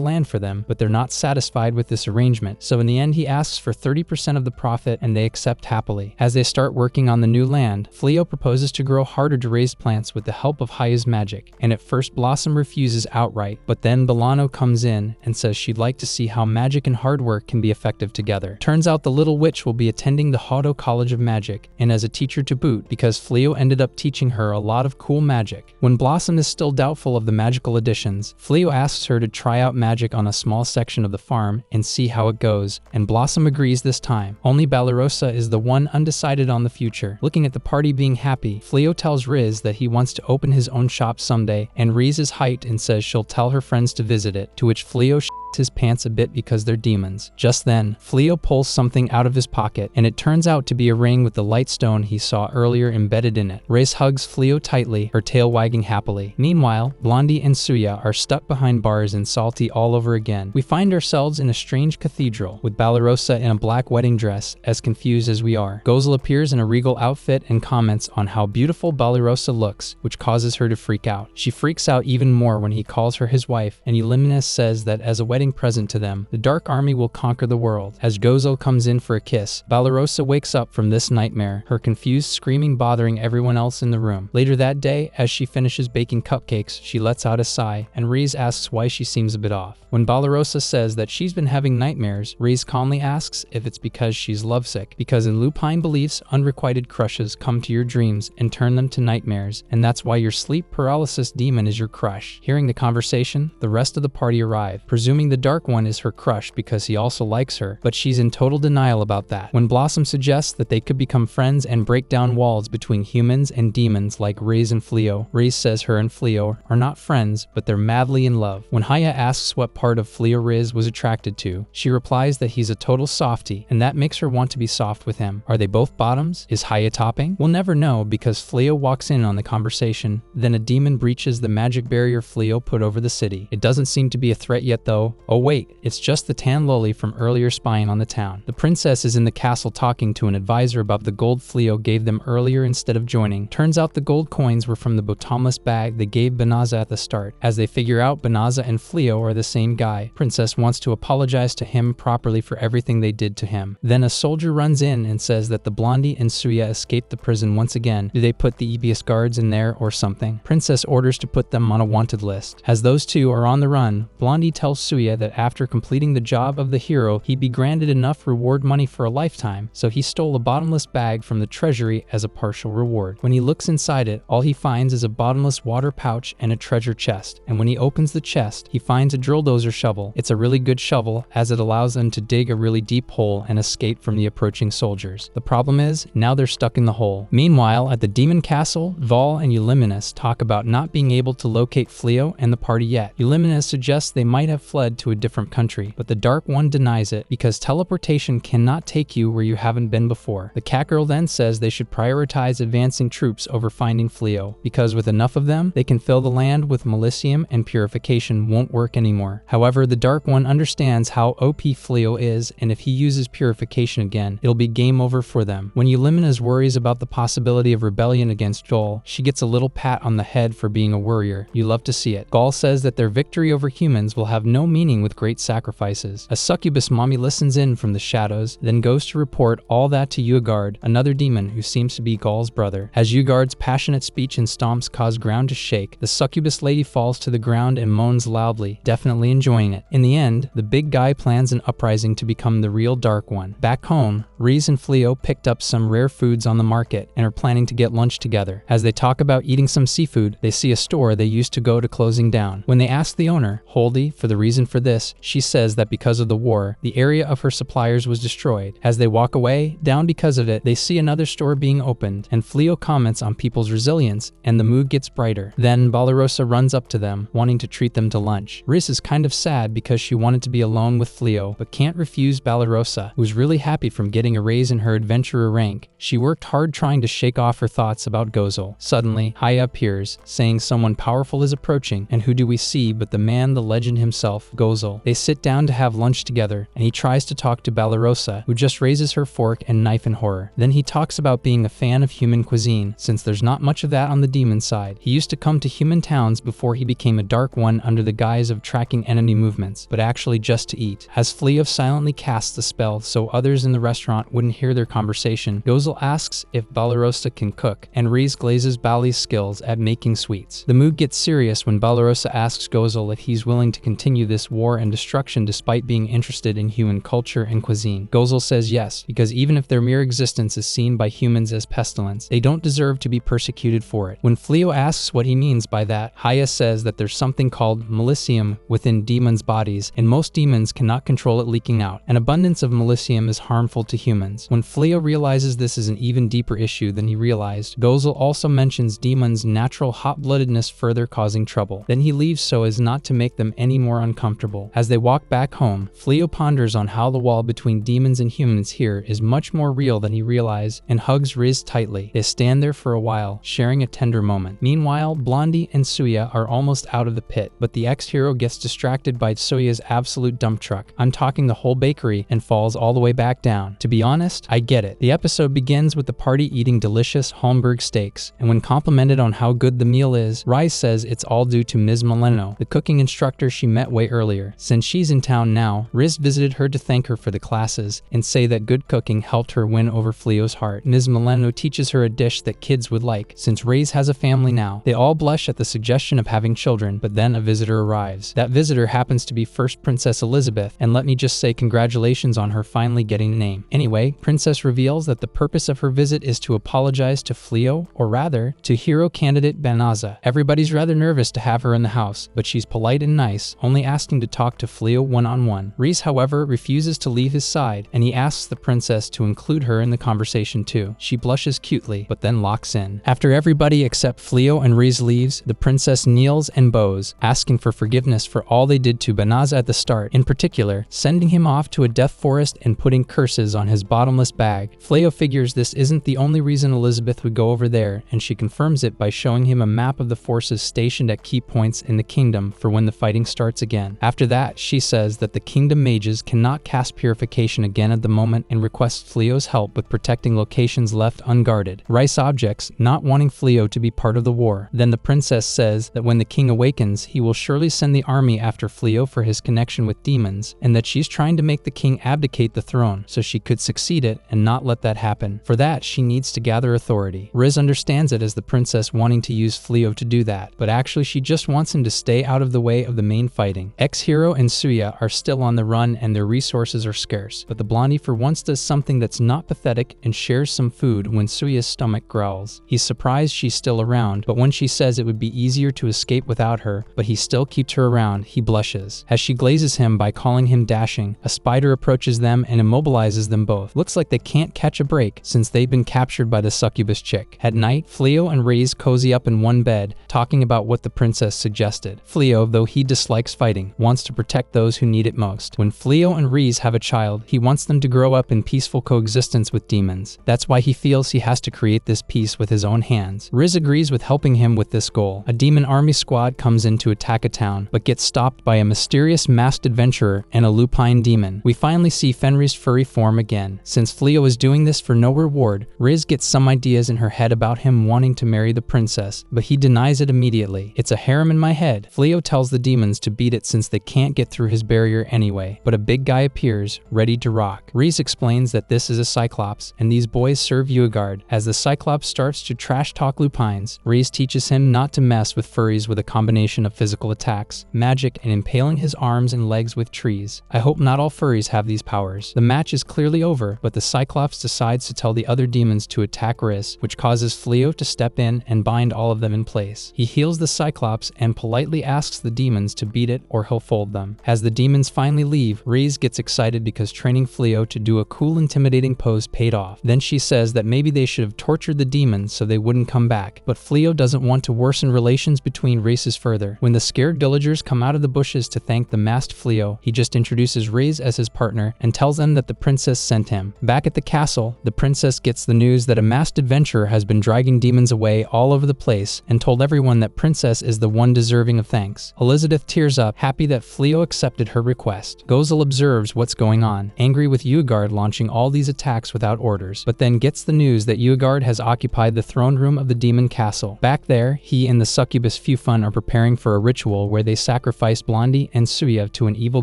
land for them, but they're not satisfied with this arrangement, so in the end he asks for 30% of the profit and they accept happily. As they start working on the new land, Fleo proposes to grow harder to raise plants with the help of Haya's magic, and at first Blossom refuses outright, but then Belano comes in and says she'd like to see how magic and hard work can be effective together. Turns out the little witch will be attending the Hodo College of Magic, and as a teacher to boot because Fleo ended up teaching her a lot of cool magic. When Blossom is still doubtful of the magical additions, Fleo asks her to try out magic on a small section of the farm and see how it goes, and Blossom agrees this time. Only Ballerossa is the one undecided on the future. Looking at the party being happy, Fleo tells RIZZ that he wants to open his own shop someday, and RIZZ is hyped and says she'll tell her friends to visit it, to which Fleo his pants a bit because they're demons. Just then, Fleo pulls something out of his pocket, and it turns out to be a ring with the light stone he saw earlier embedded in it. RIZZ hugs Fleo tightly, her tail wagging happily. Meanwhile, Blondie and Suya are stuck behind bars in Salty all over again. We find ourselves in a strange cathedral, with Ballerossa in a black wedding dress, as confused as we are. Gozel appears in a regal outfit and comments on how beautiful Ballerossa looks, which causes her to freak out. She freaks out even more when he calls her his wife, and Eulimenes says that as a wedding present to them, the Dark Army will conquer the world. As Gozel comes in for a kiss, Ballerossa wakes up from this nightmare, her confused screaming bothering everyone else in the room. Later that day, as she finishes baking cupcakes, she lets out a sigh, and RIZZ asks why she seems a bit off. When Ballerossa says that she's been having nightmares, RIZZ calmly asks if it's because she's lovesick, because in Lupine beliefs, unrequited crushes come to your dreams and turn them to nightmares, and that's why your sleep paralysis demon is your crush. Hearing the conversation, the rest of the party arrive, presuming the Dark One is her crush because he also likes her, but she's in total denial about that. When Blossom suggests that they could become friends and break down walls between humans and demons like RIZZ and Fleo, RIZZ says her and Fleo are not friends, but they're madly in love. When Haya asks what part of Fleo RIZZ was attracted to, she replies that he's a total softie, and that makes her want to be soft with him. Are they both bottoms? Is Haya topping? We'll never know because Fleo walks in on the conversation, then a demon breaches the magic barrier Fleo put over the city. It doesn't seem to be a threat yet though. Oh wait, it's just the tan loli from earlier spying on the town. The princess is in the castle talking to an advisor about the gold Fleo gave them earlier instead of joining. Turns out the gold coins were from the bottomless bag they gave Banaza at the start. As they figure out Banaza and Fleo are the same guy, Princess wants to apologize to him properly for everything they did to him. Then a soldier runs in and says that the Blondie and Suya escaped the prison once again. Do they put the EBS guards in there or something? Princess orders to put them on a wanted list. As those two are on the run, Blondie tells Suya that after completing the job of the hero, he'd be granted enough reward money for a lifetime, so he stole a bottomless bag from the treasury as a partial reward. When he looks inside it, all he finds is a bottomless water pouch and a treasure chest, and when he opens the chest, he finds a drill dozer shovel. It's a really good shovel, as it allows them to dig a really deep hole and escape from the approaching soldiers. The problem is, now they're stuck in the hole. Meanwhile, at the demon castle, Vol and Eulimenes talk about not being able to locate Fleo and the party yet. Eulimenes suggests they might have fled to a different country, but the Dark One denies it because teleportation cannot take you where you haven't been before. The cat girl then says they should prioritize advancing troops over finding Fleo, because with enough of them, they can fill the land with Melicium and purification won't work anymore. However, the Dark One understands how OP Fleo is, and if he uses purification again, it'll be game over for them. When Eulimenes worries about the possibility of rebellion against Joel, she gets a little pat on the head for being a warrior. You love to see it. Gaul says that their victory over humans will have no meaning meaning with great sacrifices. A succubus mommy listens in from the shadows, then goes to report all that to Ugard, another demon who seems to be Gaul's brother. As Ugard's passionate speech and stomps cause ground to shake, the succubus lady falls to the ground and moans loudly, definitely enjoying it. In the end, the big guy plans an uprising to become the real Dark One. Back home, RIZZ and Fleo picked up some rare foods on the market and are planning to get lunch together. As they talk about eating some seafood, they see a store they used to go to closing down. When they ask the owner, Holdy, for the reason for this, she says that because of the war, the area of her suppliers was destroyed. As they walk away, down because of it, they see another store being opened, and Fleo comments on people's resilience, and the mood gets brighter. Then Balarosa runs up to them, wanting to treat them to lunch. RIZZ is kind of sad because she wanted to be alone with Fleo, but can't refuse Balarosa, who's really happy from getting a raise in her adventurer rank. She worked hard trying to shake off her thoughts about Gozel. Suddenly, Haya appears, saying someone powerful is approaching, and who do we see but the man, the legend himself, Gozel. They sit down to have lunch together, and he tries to talk to Balarosa, who just raises her fork and knife in horror. Then he talks about being a fan of human cuisine, since there's not much of that on the demon side. He used to come to human towns before he became a Dark One under the guise of tracking enemy movements, but actually just to eat. As Fleo silently casts the spell so others in the restaurant wouldn't hear their conversation, Gozel asks if Balarosa can cook, and RIZZ glazes Bali's skills at making sweets. The mood gets serious when Balarosa asks Gozel if he's willing to continue this war and destruction despite being interested in human culture and cuisine. Gozel says yes, because even if their mere existence is seen by humans as pestilence, they don't deserve to be persecuted for it. When Fleo asks what he means by that, Haya says that there's something called malicium within demons' bodies, and most demons cannot control it leaking out. An abundance of malicium is harmful to humans. When Fleo realizes this is an even deeper issue than he realized, Gozel also mentions demons' natural hot-bloodedness further causing trouble. Then he leaves so as not to make them any more uncomfortable. As they walk back home, Fleo ponders on how the wall between demons and humans here is much more real than he realized and hugs RIZZ tightly. They stand there for a while, sharing a tender moment. Meanwhile, Blondie and Suya are almost out of the pit, but the ex-hero gets distracted by Suya's absolute dump truck. I'm talking the whole bakery, and falls all the way back down. To be honest, I get it. The episode begins with the party eating delicious Holmberg steaks, and when complimented on how good the meal is, RIZZ says it's all due to Ms. Mileno, the cooking instructor she met way earlier. Since she's in town now, RIZZ visited her to thank her for the classes and say that good cooking helped her win over Fleo's heart. Ms. Mileno teaches her a dish that kids would like. Since RIZZ has a family now, they all blush at the suggestion of having children, but then a visitor arrives. That visitor happens to be First Princess Elizabeth, and let me just say congratulations on her finally getting a name. Anyway, Princess reveals that the purpose of her visit is to apologize to Fleo, or rather, to hero candidate Banaza. Everybody's rather nervous to have her in the house, but she's polite and nice, only asking to talk to Fleo one-on-one. RIZZ, however, refuses to leave his side, and he asks the princess to include her in the conversation too. She blushes cutely, but then locks in. After everybody except Fleo and RIZZ leaves, the princess kneels and bows, asking for forgiveness for all they did to Banaza at the start, in particular, sending him off to a death forest and putting curses on his bottomless bag. Fleo figures this isn't the only reason Elizabeth would go over there, and she confirms it by showing him a map of the forces stationed at key points in the kingdom for when the fighting starts again. After that, she says that the kingdom mages cannot cast purification again at the moment and requests Fleo's help with protecting locations left unguarded. RIZZ objects, not wanting Fleo to be part of the war. Then the princess says that when the king awakens, he will surely send the army after Fleo for his connection with demons, and that she's trying to make the king abdicate the throne so she could succeed it and not let that happen. For that, she needs to gather authority. RIZZ understands it as the princess wanting to use Fleo to do that, but actually she just wants him to stay out of the way of the main fighting. Ex-hero and Suya are still on the run and their resources are scarce, but the blondie for once does something that's not pathetic and shares some food when Suya's stomach growls. He's surprised she's still around, but when she says it would be easier to escape without her, but he still keeps her around, he blushes. As she glazes him by calling him dashing, a spider approaches them and immobilizes them both. Looks like they can't catch a break since they've been captured by the succubus chick. At night, Fleo and RIZZ cozy up in one bed, talking about what the princess suggested. Fleo, though he dislikes fighting, wants to protect those who need it most. When Fleo and RIZZ have a child, he wants them to grow up in peaceful coexistence with demons. That's why he feels he has to create this peace with his own hands. RIZZ agrees with helping him with this goal. A demon army squad comes in to attack a town, but gets stopped by a mysterious masked adventurer and a lupine demon. We finally see Fenrir's furry form again. Since Fleo is doing this for no reward, RIZZ gets some ideas in her head about him wanting to marry the princess, but he denies it immediately. It's a harem in my head. Fleo tells the demons to beat it since they can't get through his barrier anyway, but a big guy appears, ready to rock. RIZZ explains that this is a Cyclops, and these boys serve UAGard. As the Cyclops starts to trash talk Lupines, RIZZ teaches him not to mess with furries with a combination of physical attacks, magic, and impaling his arms and legs with trees. I hope not all furries have these powers. The match is clearly over, but the Cyclops decides to tell the other demons to attack RIZZ, which causes Fleo to step in and bind all of them in place. He heals the Cyclops and politely asks the demons to beat it or he'll fold them. As the demons finally leave, RIZZ gets excited because training Fleo to do a cool intimidating pose paid off. Then she says that maybe they should have tortured the demons so they wouldn't come back, but Fleo doesn't want to worsen relations between races further. When the scared villagers come out of the bushes to thank the masked Fleo, he just introduces RIZZ as his partner and tells them that the princess sent him. Back at the castle, the princess gets the news that a masked adventurer has been dragging demons away all over the place and told everyone that Princess is the one deserving of thanks. Elizabeth tears up, happy that Fleo accepted her request. Gozel observes what's going on, angry with UAGard launching all these attacks without orders, but then gets the news that UAGard has occupied the throne room of the demon castle. Back there, he and the succubus Fufun are preparing for a ritual where they sacrifice Blondie and Suya to an evil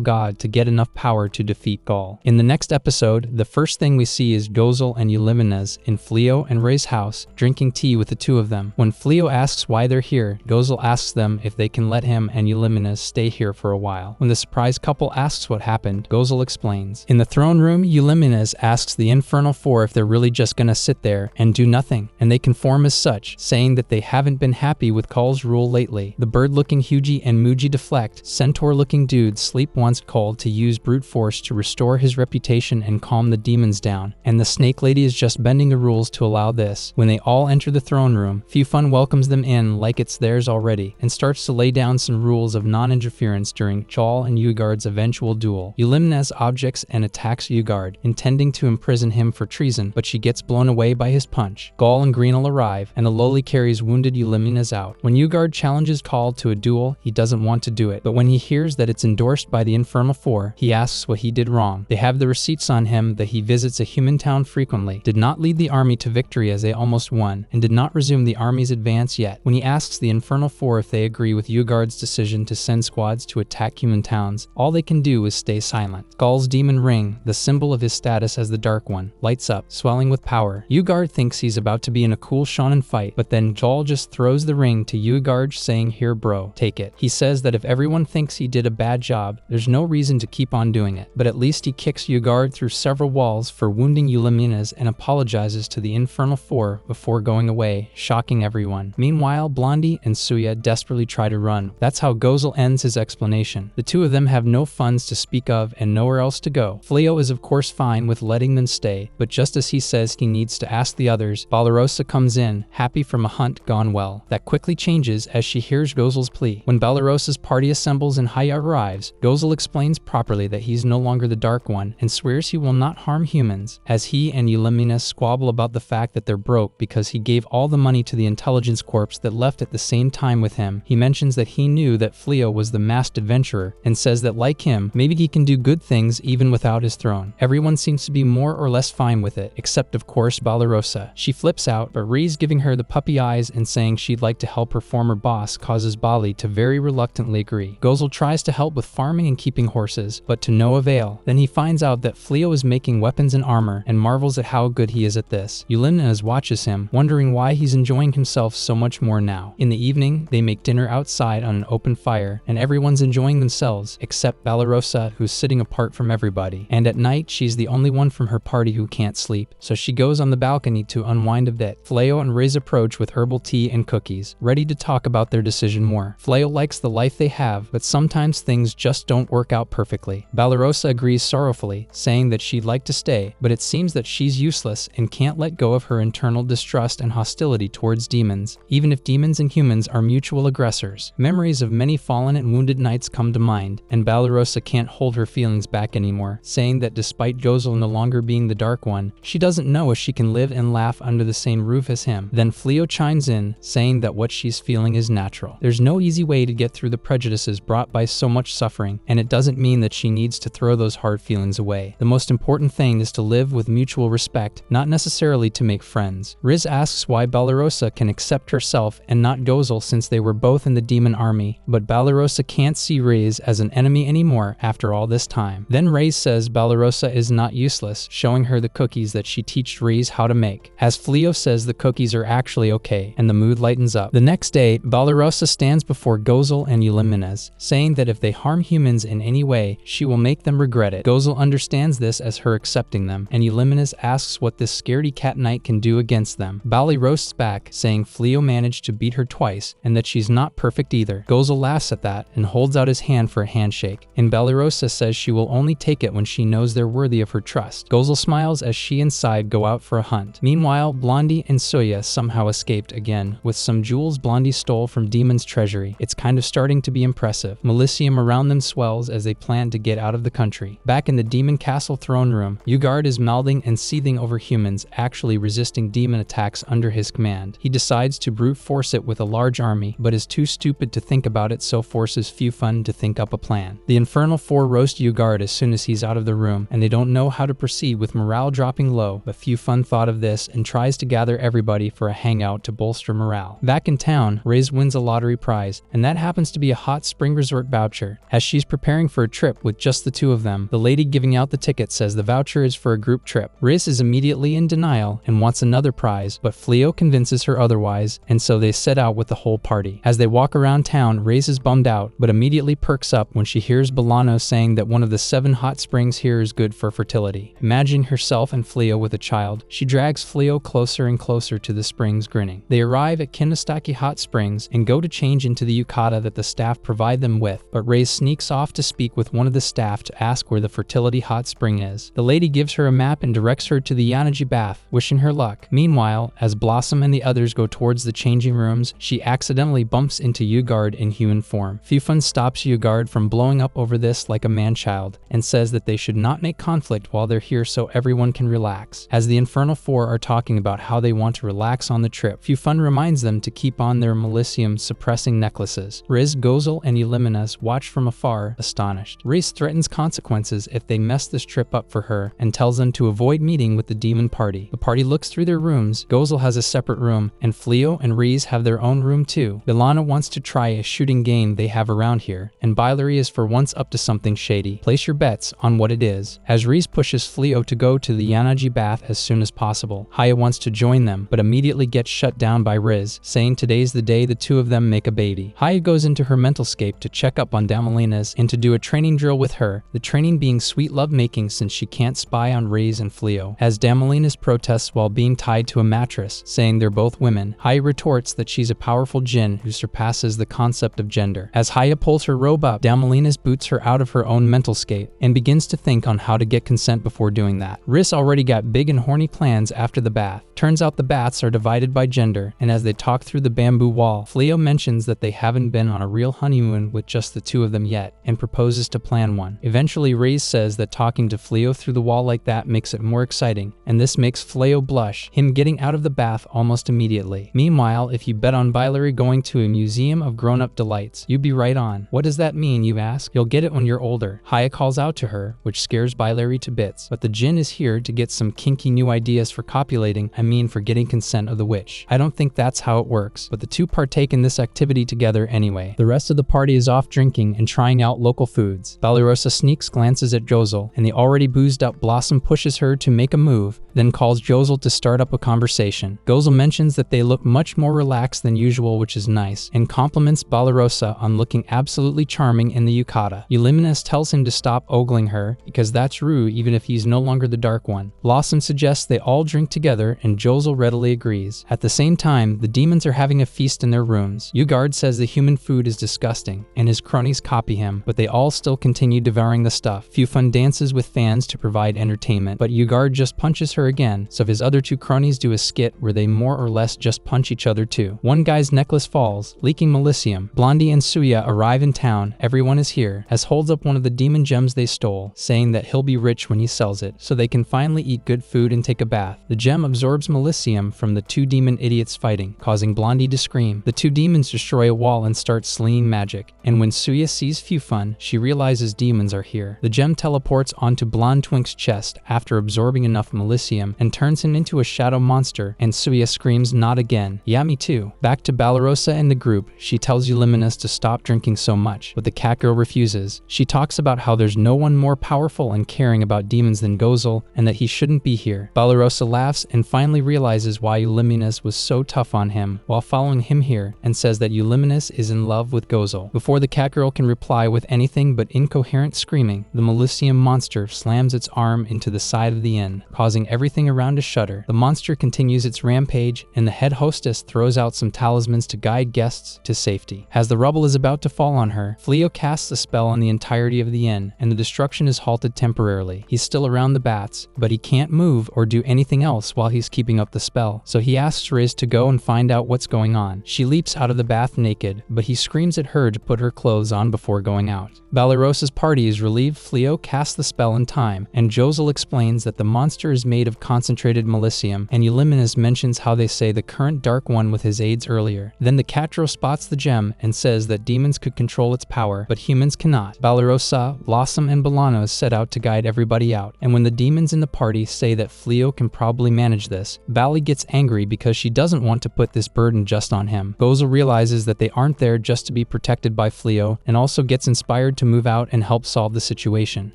god to get enough power to defeat Gaul. In the next episode, the first thing we see is Gozel and Eulimenes in Fleo and Ray's house, drinking tea with the two of them. When Fleo asks why they're here, Gozel asks them if they can let him and Eulimenes stay here for a while. When the surprise couple asks what happened, Gozel explains. In the throne room, Eulimenes asks the Infernal Four if they're really just gonna sit there and do nothing, and they conform as such, saying that they haven't been happy with Gaul's rule lately. The bird-looking Huji and Muji deflect. Centaur-looking dude Sleep wants Gaul to use brute force to restore his reputation and calm the demons down, and the Snake Lady is just bending the rules to allow this. When they all enter the throne room, Fufun welcomes them in like it's theirs already, and starts to lay down some rules of non-interference during Gaul and UAGard's eventual duel. Eulimenes objects and attacks UAGard, intending to imprison him for treason, but she gets blown away by his punch. Gaul and Greenel arrive, and the lowly carries wounded Eulimenes out. When UAGard challenges Gaul to a duel, he doesn't want to do it, but when he hears that it's endorsed by the Infernal Four, he asks what he did wrong. They have the receipts on him that he visits a human town frequently, did not lead the army to victory as they almost won, and did not resume the army's advance yet. When he asks the Infernal Four if they agree with UAGard's decision to send squads to attack human towns, all they can do is stay silent. Gaul's demon ring, the symbol of his status as the Dark One, lights up, swelling with power. UAGard thinks he's about to be in a cool shonen fight, but then Gaul just throws the ring to UAGard saying, "Here bro, take it." He says that if everyone thinks he did a bad job, there's no reason to keep on doing it, but at least he kicks UAGard through several walls for wounding Eulimenes and apologizes to the Infernal Four before going away, shocking everyone. Meanwhile, Blondie and Suya desperately try to run. That's how Gozel ends his explanation. The two of them have no funds to speak of and nowhere else to go. Fleo is of course fine with letting them stay, but just as he says he needs to ask the others, Balarosa comes in, happy from a hunt gone well. That quickly changes as she hears Gozel's plea. When Balarosa's party assembles and Haya arrives, Gozel explains properly that he's no longer the Dark One and swears he will not harm humans, as he and Eulimenes squabble about the fact that they're broke because he gave all the money to the intelligence corps that left at the same time with him. He mentions that he knew that Fleo was the masked adventurer and says that like him, maybe he can do good things even without his throne. Everyone seems to be more or less fine with it, except of course Balarosa. She flips out, but RIZZ giving her the puppy eyes and saying she'd like to help her former boss causes Bali to very reluctantly agree. Gozel tries to help with farming and keeping horses, but to no avail. Then he finds out that Fleo is making weapons and armor and marvels at how good he is at this. Eulimenes watches him, wondering why he's enjoying himself so much more now. In the evening, they make dinner outside on an open fire, and everyone's enjoying themselves, except Balarosa, who's sitting apart from everybody. And at night, she's the only one from her party who can't sleep, so she goes on the balcony to unwind a bit. Fleo and RIZZ approach with herbal tea and cookies, ready to talk about their decision more. Fleo likes the life they have, but sometimes things just don't work out perfectly. Balarosa agrees sorrowfully, saying that she'd like to stay, but it seems that she's useless and can't let go of her internal distrust and hostility towards demons, even if demons and humans are mutual aggressors. Memories of many fallen and wounded knights come to mind, and Balarosa can't hold her feelings back anymore, saying that despite Gozel no longer being the Dark One, she doesn't know if she can live and laugh under the same roof as him. Then Fleo chimes in, saying that what she's feeling is natural. There's no easy way to get through the prejudices brought by so much suffering, and it doesn't mean that she needs to throw those hard feelings away. The most important thing is to live with mutual respect, not necessarily to make friends. RIZZ asks why Balarosa can accept herself and not Gozel since they were both in the demon army, but Balarosa can't see see RIZZ as an enemy anymore after all this time. Then RIZZ says Barbarossa is not useless, showing her the cookies that she teached RIZZ how to make. As Fleo says the cookies are actually okay, and the mood lightens up. The next day, Barbarossa stands before Gozel and Eulimenes, saying that if they harm humans in any way, she will make them regret it. Gozel understands this as her accepting them, and Eulimenes asks what this scaredy cat knight can do against them. Bali roasts back, saying Fleo managed to beat her twice, and that she's not perfect either. Gozel laughs at that, and holds out his hand for a handshake, and Barbarossa says she will only take it when she knows they're worthy of her trust. Gozel smiles as she and Side go out for a hunt. Meanwhile, Blondie and Soya somehow escaped again, with some jewels Blondie stole from Demon's treasury. It's kind of starting to be impressive. Milicium around them swells as they plan to get out of the country. Back in the Demon Castle throne room, Ugard is mouthing and seething over humans actually resisting demon attacks under his command. He decides to brute force it with a large army, but is too stupid to think about it, so forces Fufun to think up a plan. The Infernal Four roast Ugard as soon as he's out of the room, and they don't know how to proceed with morale dropping low, but Fufun thought of this and tries to gather everybody for a hangout to bolster morale. Back in town, RIZZ wins a lottery prize, and that happens to be a hot spring resort voucher. As she's preparing for a trip with just the two of them, the lady giving out the ticket says the voucher is for a group trip. RIZZ is immediately in denial and wants another prize, but Fleo convinces her otherwise, and so they set out with the whole party. As they walk around town, RIZZ is bummed out, but immediately perks up when she hears Bolano saying that one of the 7 hot springs here is good for fertility. Imagining herself and Fleo with a child, she drags Fleo closer and closer to the springs, grinning. They arrive at Kinostaki Hot Springs and go to change into the yukata that the staff provide them with, but RIZZ sneaks off to speak with one of the staff to ask where the fertility hot spring is. The lady gives her a map and directs her to the Yanaji bath, wishing her luck. Meanwhile, as Blossom and the others go towards the changing rooms, she accidentally bumps into Ugard in human form. Fufun stops Ugard from blowing up over this like a man-child, and says that they should not make conflict while they're here so everyone can relax. As the Infernal Four are talking about how they want to relax on the trip, Fufun reminds them to keep on their Milicium suppressing necklaces. RIZZ, Gozel, and Eulimenes watch from afar, astonished. RIZZ threatens consequences if they mess this trip up for her, and tells them to avoid meeting with the demon party. The party looks through their rooms. Gozel has a separate room, and Fleo and RIZZ have their own room too. Bilana wants to try a shooting game they have around here, and Bilary is for once up to something shady. Place your bets on what it is. As RIZZ pushes Fleo to go to the Yanaji bath as soon as possible, Haya wants to join them, but immediately gets shut down by RIZZ, saying today's the day the two of them make a baby. Haya goes into her mental scape to check up on Damalina's and to do a training drill with her, the training being sweet love-making since she can't spy on RIZZ and Fleo. As Damalina's protests while being tied to a mattress, saying they're both women, Haya retorts that she's a powerful djinn who surpasses the concept of gender. As Haya pulls her robe up, Damalina's boots her out of her own mental scape and begins to think on how to get consent before doing that. RIZZ already got big and horny plans after the bath. Turns out the baths are divided by gender, and as they talk through the bamboo wall, Fleo mentions that they haven't been on a real honeymoon with just the two of them yet, and proposes to plan one. Eventually, RIZZ says that talking to Fleo through the wall like that makes it more exciting, and this makes Fleo blush, him getting out of the bath almost immediately. Meanwhile, if you bet on Bilary going to a museum of grown-up delights, you'd be right on. What does that mean, you ask? You'll get it when you're older. Haya calls out to her, which scares Bilary to bits, but the djinn is here to get some kinky new ideas for copulating, for getting consent of the witch. I don't think that's how it works, but the two partake in this activity together anyway. The rest of the party is off drinking and trying out local foods. Balirosa sneaks glances at Gozel, and the already boozed up Blossom pushes her to make a move, then calls Gozel to start up a conversation. Gozel mentions that they look much more relaxed than usual, which is nice, and compliments Balirosa on looking absolutely charming in the yukata. Eulimenes tells him to stop ogling her, because that's rude even if he's no longer the Dark One. Blossom suggests they all drink together, and Gozel readily agrees. At the same time, the demons are having a feast in their rooms. Ugard says the human food is disgusting, and his cronies copy him, but they all still continue devouring the stuff. Fufun dances with fans to provide entertainment, but Ugard just punches her again, so his other two cronies do a skit where they more or less just punch each other too. One guy's necklace falls, leaking Milicium. Blondie and Suya arrive in town. Everyone is here, as holds up one of the demon gems they stole, saying that he'll be rich when he sells it, so they can finally eat good food and take a bath. The gem absorbs Melisium from the two demon idiots fighting, causing Blondie to scream. The two demons destroy a wall and start slinging magic, and when Suya sees Fufun, she realizes demons are here. The gem teleports onto Blonde Twink's chest after absorbing enough Melisium and turns him into a shadow monster, and Suya screams, "Not again." "Yeah, me too." Back to Balarosa and the group, she tells Euliminus to stop drinking so much, but the cat girl refuses. She talks about how there's no one more powerful and caring about demons than Gozel, and that he shouldn't be here. Balarosa laughs and finally realizes why Euliminus was so tough on him while following him here, and says that Euliminus is in love with Gozel. Before the cat girl can reply with anything but incoherent screaming, the Melisium monster slams its arm into the side of the inn, causing everything around to shudder. The monster continues its rampage, and the head hostess throws out some talismans to guide guests to safety. As the rubble is about to fall on her, Fleo casts a spell on the entirety of the inn, and the destruction is halted temporarily. He's still around the bats, but he can't move or do anything else while he's keeping up the spell, so he asks RIZZ to go and find out what's going on. She leaps out of the bath naked, but he screams at her to put her clothes on before going out. Balarosa's party is relieved Fleo casts the spell in time, and Jozel explains that the monster is made of concentrated Melisium, and Euliminus mentions how they say the current Dark One with his aids earlier. Then the Catro spots the gem and says that demons could control its power, but humans cannot. Balarosa, Blossom, and Bolanos set out to guide everybody out, and when the demons in the party say that Fleo can probably manage this, Bally gets angry because she doesn't want to put this burden just on him. Gozel realizes that they aren't there just to be protected by Fleo, and also gets inspired to move out and help solve the situation.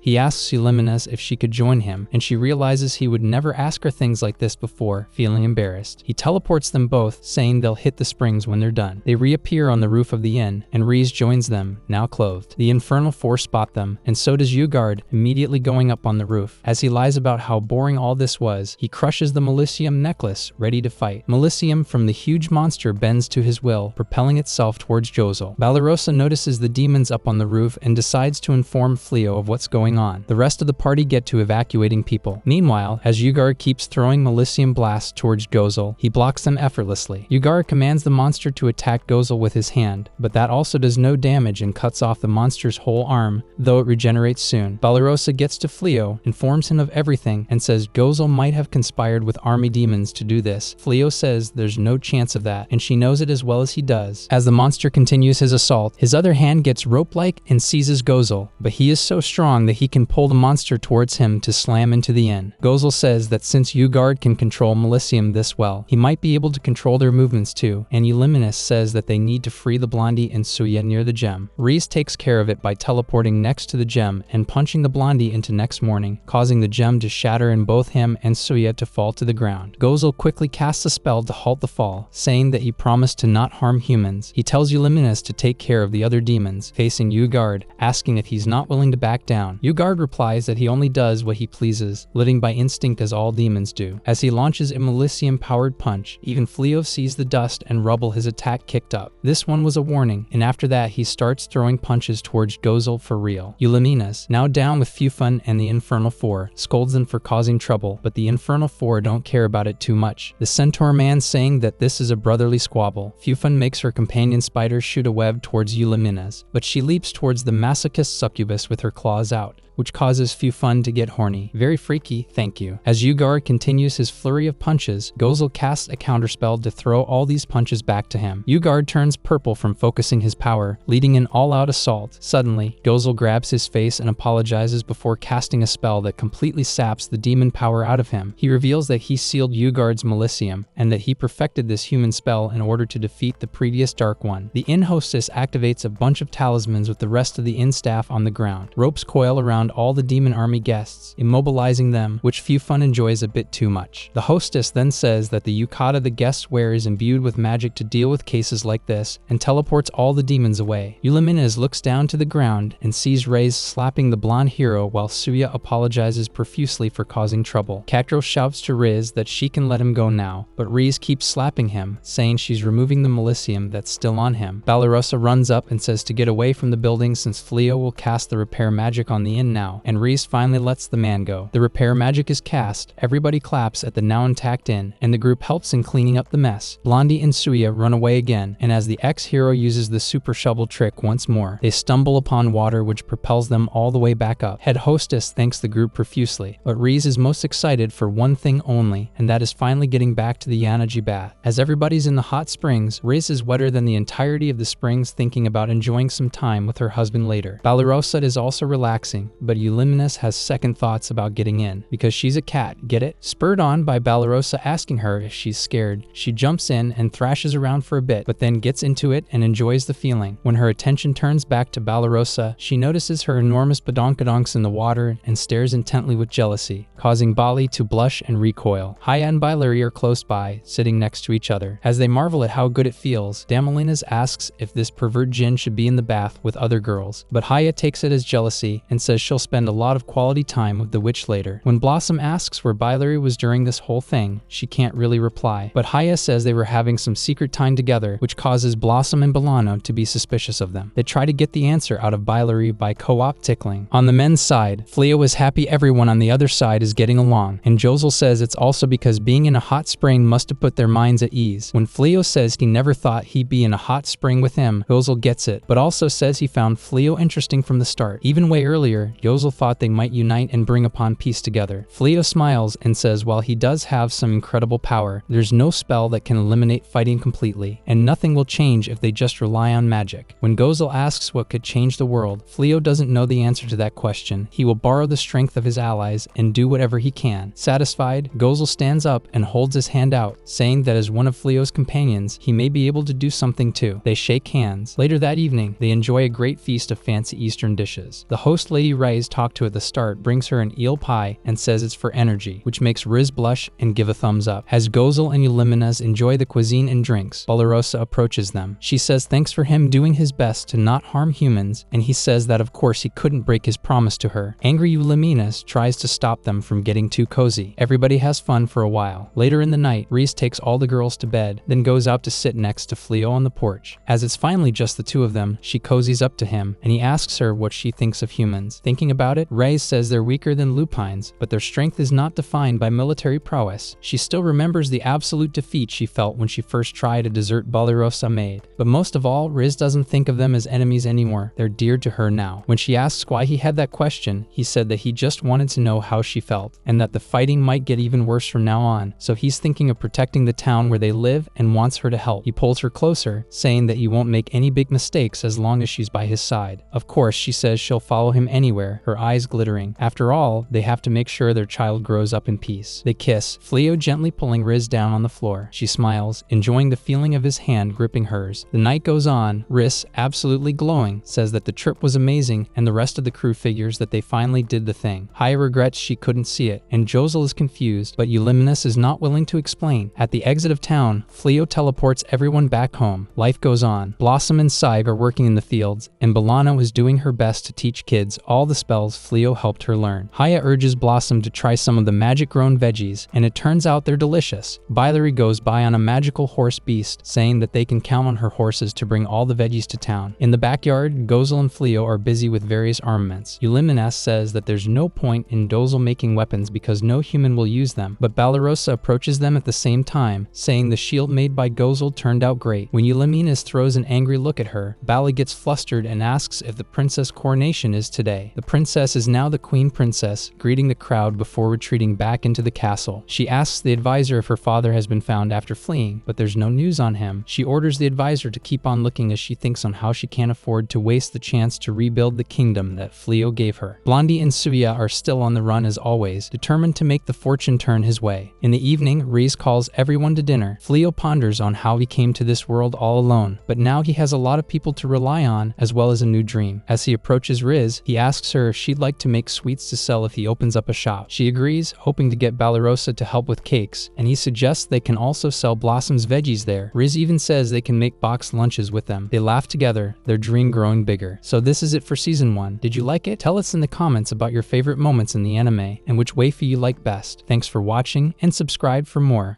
He asks Euliminus if she could join him, and she realizes he would never ask her things like this before, feeling embarrassed. He teleports them both, saying they'll hit the springs when they're done. They reappear on the roof of the inn, and RIZZ joins them, now clothed. The Infernal Four spot them, and so does Ugard, immediately going up on the roof. As he lies about how boring all this was, he crushes the Melisium necklace, ready to fight. Melisium from the huge monster bends to his will, propelling itself towards Jozel. Balarosa notices the demons up on the roof and decides to inform Fleo of what's going on. The rest of the party get to evacuating people. Meanwhile, as Ugard keeps throwing Melisium blasts towards Gozel, he blocks them effortlessly. Ugard commands the monster to attack Gozel with his hand, but that also does no damage and cuts off the monster's whole arm, though it regenerates soon. Balarosa gets to Fleo, informs him of everything, and says Gozel might have conspired with army demons to do this. Fleo says there's no chance of that, and she knows it as well as he does. As the monster continues his assault, his other hand gets rope-like and seizes Gozel, but he is so strong that he can pull the monster towards him to slam into the inn. Gozel says that since Ugard can control Melisium this well, he might be able to control their movements too, and Euliminus says that they need to free the Blondie and Suya near the gem. RIZZ takes care of it by teleporting next to the gem and punching the Blondie into next morning, causing the gem to shatter and both him and Suya to fall to the ground. Gozel quickly casts a spell to halt the fall, saying that he promised to not harm humans. He tells Euliminus to take care of the other demons, facing Ugard, asking if he's not willing to back down. Ugard replies that he only does what he pleases, living by instinct as all demons do. As he launches a Melisium-powered punch, even Fleo sees the dust and rubble his attack kicked up. This one was a warning, and after that he starts throwing punches towards Gozel for real. Euliminus, now down with Fufun and the Infernal Four, scolds them for causing trouble, but the Infernal Four don't care about it too much. The Centaur man saying that this is a brotherly squabble. Fufun makes her companion spider shoot a web towards Euliminus, but she leaps towards the masochist succubus with her claws out, which causes Fufun to get horny. Very freaky, thank you. As Ugard continues his flurry of punches, Gozel casts a counterspell to throw all these punches back to him. Ugard turns purple from focusing his power, leading an all-out assault. Suddenly, Gozel grabs his face and apologizes before casting a spell that completely saps the demon power out of him. He reveals that he sealed Ugard's Melisium, and that he perfected this human spell in order to defeat the previous Dark One. The inn hostess activates a bunch of talismans with the rest of the inn staff on the ground. Ropes coil around all the demon army guests, immobilizing them, which Fufun enjoys a bit too much. The hostess then says that the yukata the guests wear is imbued with magic to deal with cases like this, and teleports all the demons away. Euliminus looks down to the ground and sees RIZZ slapping the blonde hero while Suya apologizes profusely for causing trouble. Cactro shouts to RIZZ that she can let him go now, but RIZZ keeps slapping him, saying she's removing the Melisium that's still on him. Balarosa runs up and says to get away from the building since Fleo will cast the repair magic on the inn now, and RIZZ finally lets the man go. The repair magic is cast, everybody claps at the now intact inn, and the group helps in cleaning up the mess. Blondie and Suya run away again, and as the ex-hero uses the super shovel trick once more, they stumble upon water which propels them all the way back up. Head hostess thanks the group profusely, but RIZZ is most excited for one thing only, and that is finally getting back to the Yanaji bath. As everybody's in the hot springs, RIZZ is wetter than the entirety of the springs, thinking about enjoying some time with her husband later. Balarosa is also relaxing, but Euliminus has second thoughts about getting in, because she's a cat, get it? Spurred on by Balarosa asking her if she's scared, she jumps in and thrashes around for a bit, but then gets into it and enjoys the feeling. When her attention turns back to Balarosa, she notices her enormous badonkadonks in the water and stares intently with jealousy, causing Bali to blush and recoil. Haya and Baileri are close by, sitting next to each other. As they marvel at how good it feels, Damalinas asks if this pervert Jin should be in the bath with other girls, but Haya takes it as jealousy and says she'll spend a lot of quality time with the witch later. When Blossom asks where Baileri was during this whole thing, she can't really reply, but Haya says they were having some secret time together, which causes Blossom and Bolano to be suspicious of them. They try to get the answer out of Baileri by co-op tickling. On the men's side, Fleo is happy everyone on the other side is getting along, and Josel says it's also because being in a hot spring must have put their minds at ease. When Fleo says he never thought he'd be in a hot spring with him, Josel gets it, but also says he found Fleo interesting from the start. Even way earlier, Josel thought they might unite and bring upon peace together. Fleo smiles and says while he does have some incredible power, there's no spell that can eliminate fighting completely, and nothing will change if they just rely on magic. When Gozel asks what could change the world, Fleo doesn't know the answer to that question. He will borrow the strength of his allies and do whatever he can. Satisfied, Gozel stands up and holds his hand out, saying that as one of Fleo's companions, he may be able to do something too. They shake hands. Later that evening, they enjoy a great feast of fancy Eastern dishes. The host Lady RIZZ talked to at the start brings her an eel pie and says it's for energy, which makes RIZZ blush and give a thumbs up. As Gozel and Euliminus enjoy the cuisine and drinks, Balarosa approaches them. She says thanks for him doing his best to not harm humans, and he says that of course he couldn't break his promise to her. Angry Euliminus tries to stop them from getting too cozy. Everybody has fun for a while. Later in the night, RIZZ takes all the girls to bed, then goes out to sit next to Fleo on the porch. As it's finally just the two of them, she cozies up to him, and he asks her what she thinks of humans. Thinking about it, RIZZ says they're weaker than lupines, but their strength is not defined by military prowess. She still remembers the absolute defeat she felt when she first tried to desert Balarosa maid. But most of all, RIZZ doesn't think of them as enemies anymore. They're dear to her now. When she asks why he had that question, he said that he just wanted to know how she felt, and that the fighting might get even worse from now on, so he's thinking of protecting the town where they live and wants her to help. He pulls her closer, saying that he won't make any big mistakes as long as she's by his side. Of course, she says she'll follow him anywhere, her eyes glittering. After all, they have to make sure their child grows up in peace. They kiss, Fleo gently pulling RIZZ down on the floor. She smiles, enjoying the feeling of his hand gripping hers. The night goes on. RIZZ, absolutely glowing, says that the trip was amazing, and the rest of the crew figures that they finally did the thing. Haya regrets she couldn't see it, and Josel is confused, but Euliminus is not willing to explain. At the exit of town, Fleo teleports everyone back home. Life goes on. Blossom and Saig are working in the fields, and Bolano is doing her best to teach kids all the spells Fleo helped her learn. Haya urges Blossom to try some of the magic-grown veggies, and it turns out they're delicious. Baileri goes by on a magical horse beast, saying that they can count on her horses to bring all the veggies to town. In the backyard, Gozel and Fleo are busy with various armaments. Euliminus says that there's no point in Dozel making weapons because no human will use them, but Balarosa approaches them at the same time, saying the shield made by Gozel turned out great. When Euliminus throws an angry look at her, Bala gets flustered and asks if the princess coronation is today. The princess is now the queen princess, greeting the crowd before retreating back into the castle. She asks the advisor if her father has been found after fleeing, but there's no news on him. She orders the advisor to keep on looking as she thinks on how she can't afford to waste the chance to rebuild the kingdom that Fleo gave her. Blondie and Suya are still on the run as always, determined to make the fortune turn his way. In the evening, RIZZ calls everyone to dinner. Fleo ponders on how he came to this world all alone, but now he has a lot of people to rely on as well as a new dream. As he approaches RIZZ, he asks her if she'd like to make sweets to sell if he opens up a shop. She agrees, hoping to get Balarosa to help with cakes, and he suggests they can also sell Blossom's veggies there. RIZZ even says they can make boxed lunches with them. They laugh together, their dream growing bigger. So this is it for season 1. Did you like it? Tell us in the comments about your favorite moments in the anime and which waifu you like best. Thanks for watching and subscribe for more.